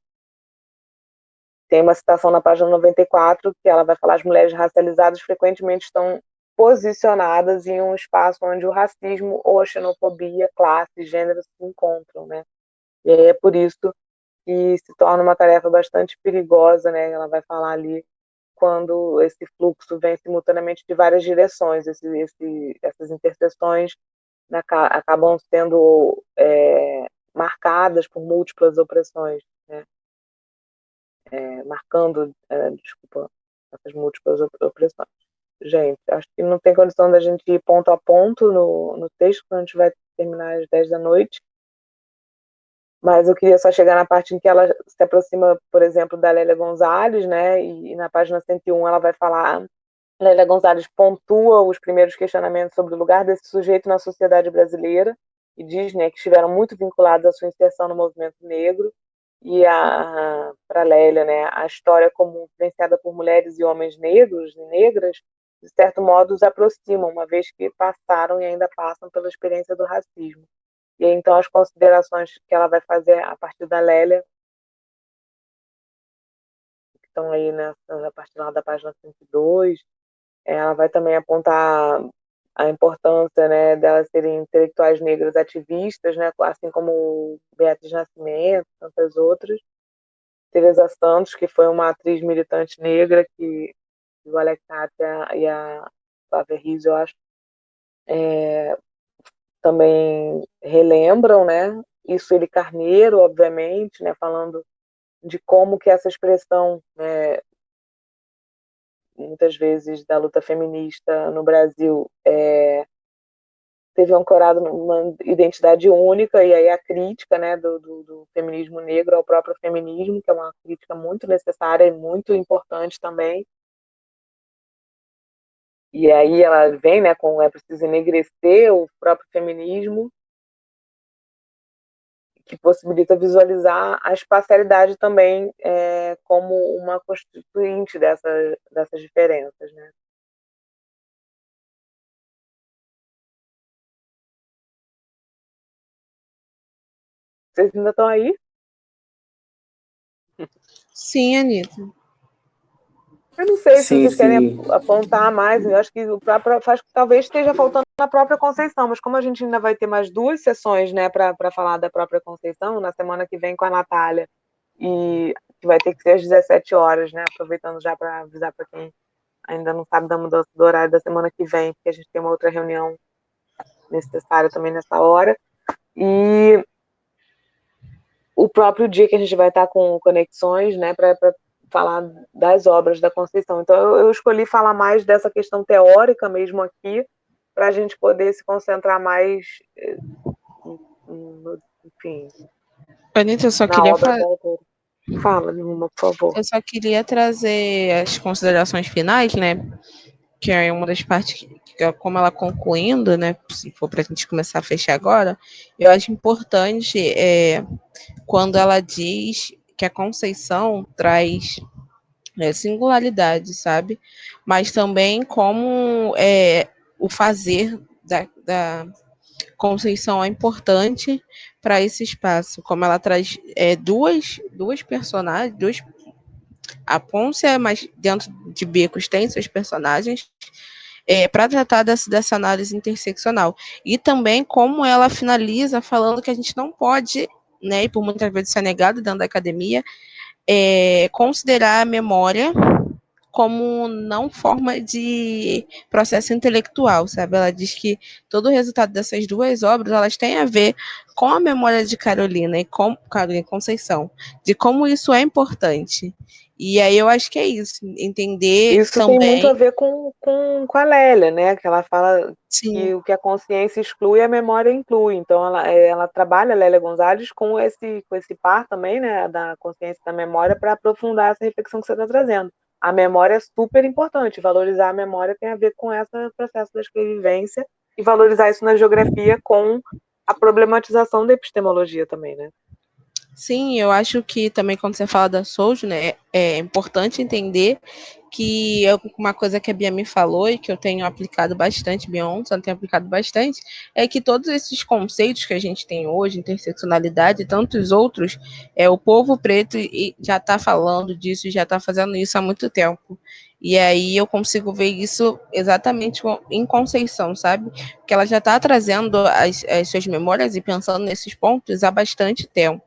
tem uma citação na página 94 que ela vai falar: as mulheres racializadas frequentemente estão posicionadas em um espaço onde o racismo ou a xenofobia, classe e gênero se encontram, né? E aí é por isso que se torna uma tarefa bastante perigosa, né? Ela vai falar ali quando esse fluxo vem simultaneamente de várias direções, essas interseções, né, acabam sendo marcadas por múltiplas opressões, né? Marcando, desculpa, essas múltiplas opressões. Gente, acho que não tem condição da gente ir ponto a ponto no texto, quando a gente vai terminar às 10 da noite, mas eu queria só chegar na parte em que ela se aproxima, por exemplo, da Lélia Gonzalez, né, e na página 101 ela vai falar, Lélia Gonzalez pontua os primeiros questionamentos sobre o lugar desse sujeito na sociedade brasileira, e diz, né, que estiveram muito vinculados à sua inserção no movimento negro, e para Lélia, né, a história como vivenciada por mulheres e homens negros e negras, de certo modo, os aproximam, uma vez que passaram e ainda passam pela experiência do racismo. E aí, então, as considerações que ela vai fazer a partir da Lélia, que estão aí na partir lá da página 102, ela vai também apontar a importância, né, delas serem intelectuais negras ativistas, né, assim como Beatriz Nascimento, tantas outras. Teresa Santos, que foi uma atriz militante negra, que o Alex Hatt e a Flávia Rizzo, eu acho, também relembram, né? Isso ele Carneiro, obviamente, né, falando de como que essa expressão, né, muitas vezes da luta feminista no Brasil teve ancorado numa identidade única, e aí a crítica, né, do feminismo negro ao próprio feminismo, que é uma crítica muito necessária e muito importante também. E aí ela vem, né, com é preciso enegrecer o próprio feminismo, que possibilita visualizar a espacialidade também como uma constituinte dessas diferenças, né? Vocês ainda estão aí? Sim, Anitta. Eu não sei se Sim, vocês querem sim. apontar mais, eu acho que talvez esteja faltando na própria Conceição, mas como a gente ainda vai ter mais 2 sessões, né, para falar da própria Conceição, na semana que vem com a Natália, e que vai ter que ser às 17 horas, né, aproveitando já para avisar para quem ainda não sabe da mudança do horário da semana que vem, porque a gente tem uma outra reunião necessária também nessa hora, e o próprio dia que a gente vai estar com conexões, né, para falar das obras da Conceição. Então, eu escolhi falar mais dessa questão teórica mesmo aqui, para a gente poder se concentrar mais, enfim, Anitta, na obra da autora. Fala, Nilma, por favor. eu só queria trazer as considerações finais, né? Que é uma das partes como ela concluindo, né? Se for para a gente começar a fechar agora, eu acho importante quando ela diz que a Conceição traz singularidade, sabe? Mas também como o fazer da Conceição é importante para esse espaço, como ela traz duas personagens, a Pôncia, mas dentro de Becos tem seus personagens, para tratar dessa análise interseccional. E também como ela finaliza falando que a gente não pode, né, e por muitas vezes isso é negado dentro da academia, considerar a memória como não forma de processo intelectual, sabe? Ela diz que todo o resultado dessas duas obras, elas têm a ver com a memória de Carolina e com Carolina Conceição, de como isso é importante. E aí eu acho que é isso, entender Isso tem muito a também. ver com a Lélia, né? Que ela fala Sim. que o que a consciência exclui, a memória inclui. Então, ela trabalha, a Lélia Gonzalez, com esse par também, né? Da consciência e da memória, para aprofundar essa reflexão que você está trazendo. A memória é super importante. Valorizar a memória tem a ver com esse processo da escrevivência e valorizar isso na geografia com a problematização da epistemologia também, né? Sim, eu acho que também quando você fala da Sojo, né, é importante entender que uma coisa que a Bia me falou e que eu tenho aplicado bastante, Beyoncé tem aplicado bastante, é que todos esses conceitos que a gente tem hoje, interseccionalidade e tantos outros, o povo preto já está falando disso, já está fazendo isso há muito tempo. E aí eu consigo ver isso exatamente em Conceição, sabe? Porque ela já está trazendo as suas memórias e pensando nesses pontos há bastante tempo.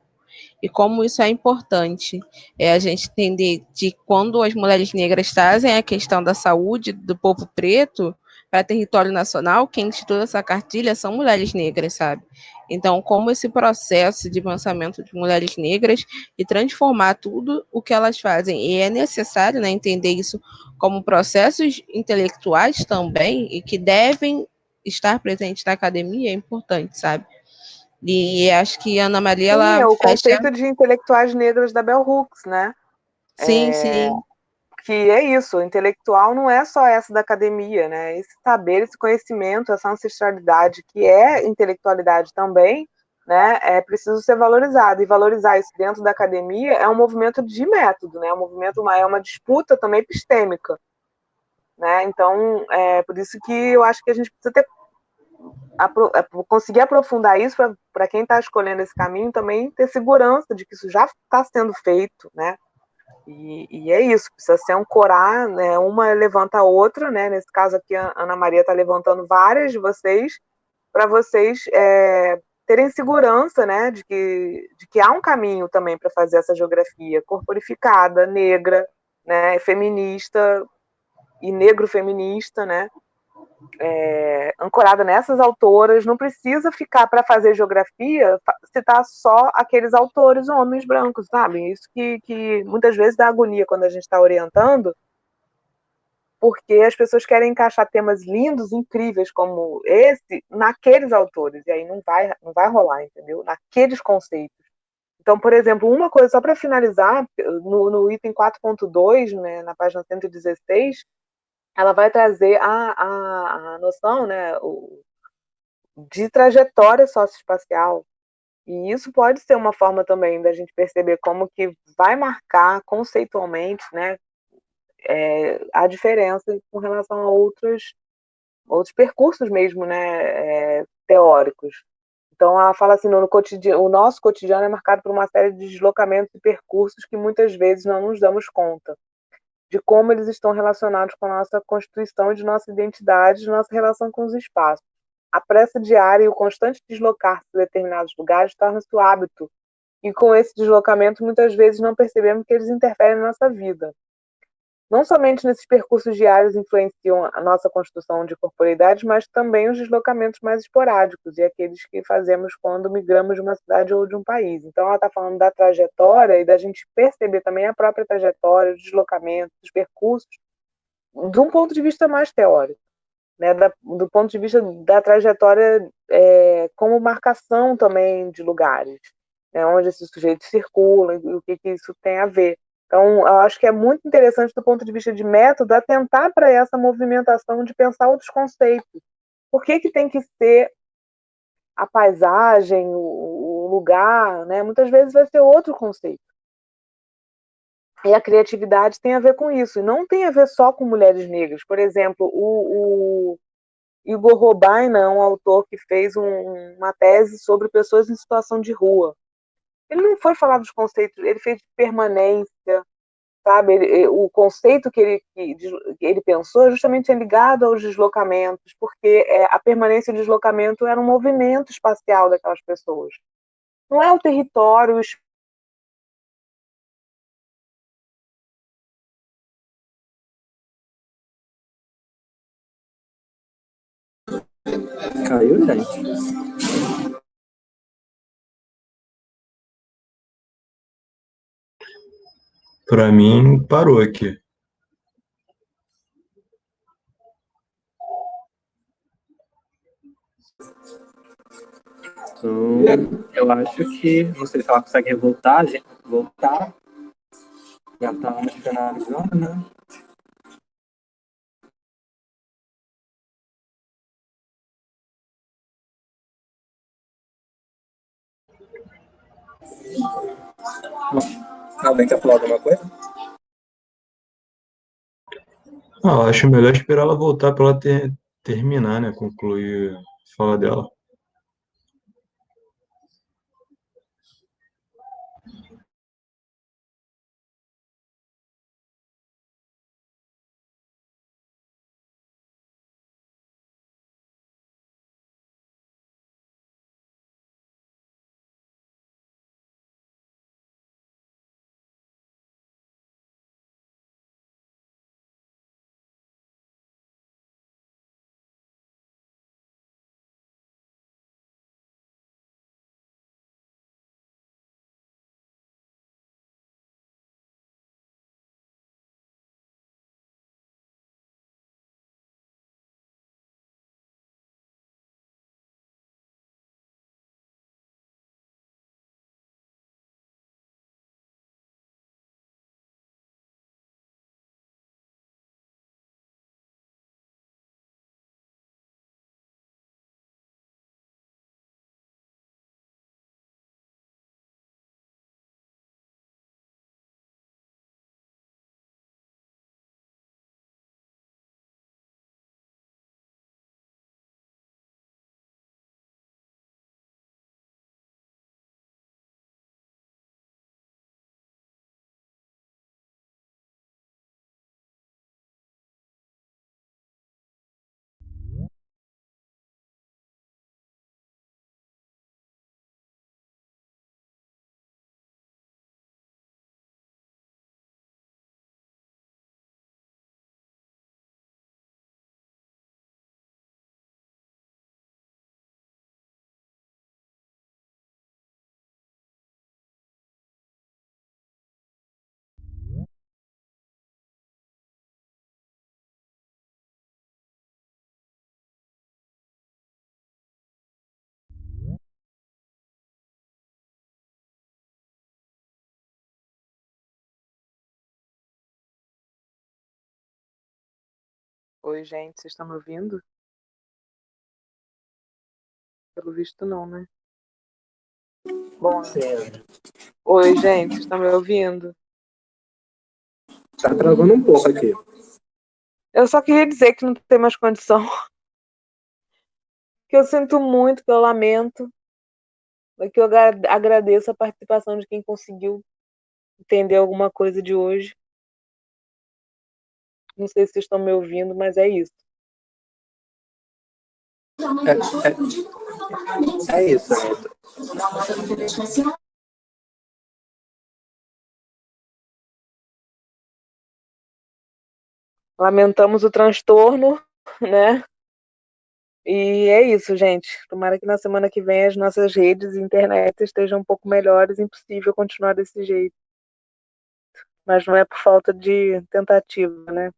E como isso é importante, a gente entender de quando as mulheres negras trazem a questão da saúde do povo preto para território nacional, quem estuda essa cartilha são mulheres negras, sabe? Então, como esse processo de pensamento de mulheres negras e transformar tudo o que elas fazem, e é necessário, né, entender isso como processos intelectuais também, e que devem estar presentes na academia, é importante, sabe? E acho que a Ana Maria, Sim, é ela o fecha. conceito de intelectuais negras da Bell Hooks, né? Sim, sim. Que é isso, o intelectual não é só essa da academia, né? Esse saber, esse conhecimento, essa ancestralidade, que é intelectualidade também, né? É preciso ser valorizado. E valorizar isso dentro da academia é um movimento de método, né? É uma disputa também epistêmica, né? Então, por isso que eu acho que a gente precisa conseguir aprofundar isso para quem está escolhendo esse caminho também ter segurança de que isso já está sendo feito, né? E é isso, precisa se ancorar, né? Uma levanta a outra, né? Nesse caso aqui, a Ana Maria está levantando várias de vocês, para vocês terem segurança, né? De que há um caminho também para fazer essa geografia corporificada, negra, né? Feminista e negro feminista, né? Ancorada nessas autoras, não precisa ficar para fazer geografia citar só aqueles autores homens brancos, sabe? Isso que muitas vezes dá agonia quando a gente está orientando, porque as pessoas querem encaixar temas lindos, incríveis como esse, naqueles autores, e aí não vai rolar, entendeu? Naqueles conceitos. Então, por exemplo, uma coisa, só para finalizar, no item 4.2, né, na página 116, ela vai trazer a noção, né, de trajetória socioespacial. E isso pode ser uma forma também da gente perceber como que vai marcar conceitualmente, né, a diferença com relação a outros percursos mesmo, né, teóricos. Então, ela fala assim, no cotidiano, o nosso cotidiano é marcado por uma série de deslocamentos e percursos que muitas vezes não nos damos conta de como eles estão relacionados com a nossa constituição, de nossa identidade, de nossa relação com os espaços. A pressa diária e o constante deslocar-se de determinados lugares torna-se o hábito, e com esse deslocamento muitas vezes não percebemos que eles interferem na nossa vida. Não somente nesses percursos diários influenciam a nossa construção de corporeidade, mas também os deslocamentos mais esporádicos e aqueles que fazemos quando migramos de uma cidade ou de um país. Então, ela está falando da trajetória e da gente perceber também a própria trajetória, os deslocamentos, os percursos, de um ponto de vista mais teórico, né? Do ponto de vista da trajetória como marcação também de lugares, né? Onde esses sujeitos circulam e o que isso tem a ver. Então, eu acho que é muito interessante do ponto de vista de método atentar para essa movimentação de pensar outros conceitos. Por que tem que ser a paisagem, o lugar, né? Muitas vezes vai ser outro conceito. E a criatividade tem a ver com isso, e não tem a ver só com mulheres negras. Por exemplo, o Igor Robaina é um autor que fez uma tese sobre pessoas em situação de rua. Ele não foi falar dos conceitos, ele fez de permanência, sabe? O conceito que ele pensou é justamente ligado aos deslocamentos, porque a permanência e o deslocamento era um movimento espacial daquelas pessoas. Não é o território. Caiu, gente. Para mim, parou aqui. Então, eu acho que, não sei se ela consegue voltar, gente, voltar. Já estamos finalizando, né? Alguém quer falar alguma coisa? Eu acho melhor esperar ela voltar para ela terminar, né? Concluir a fala dela. Oi, gente, vocês estão me ouvindo? Pelo visto, não, né? Bom, Sim, oi, gente, vocês estão me ouvindo? tá travando um pouco aqui. Eu só queria dizer que não tem mais condição, que eu sinto muito, que eu lamento, mas que eu agradeço a participação de quem conseguiu entender alguma coisa de hoje. Não sei se vocês estão me ouvindo, mas é isso. É isso, Anitta. Lamentamos o transtorno, né? E é isso, gente. Tomara que na semana que vem as nossas redes e internet estejam um pouco melhores. Impossível continuar desse jeito. Mas não é por falta de tentativa, né?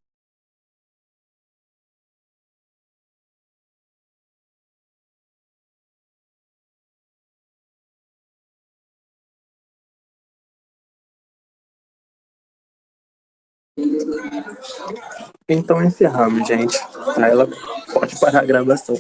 Então encerramos, gente. Aí ela pode parar a gravação.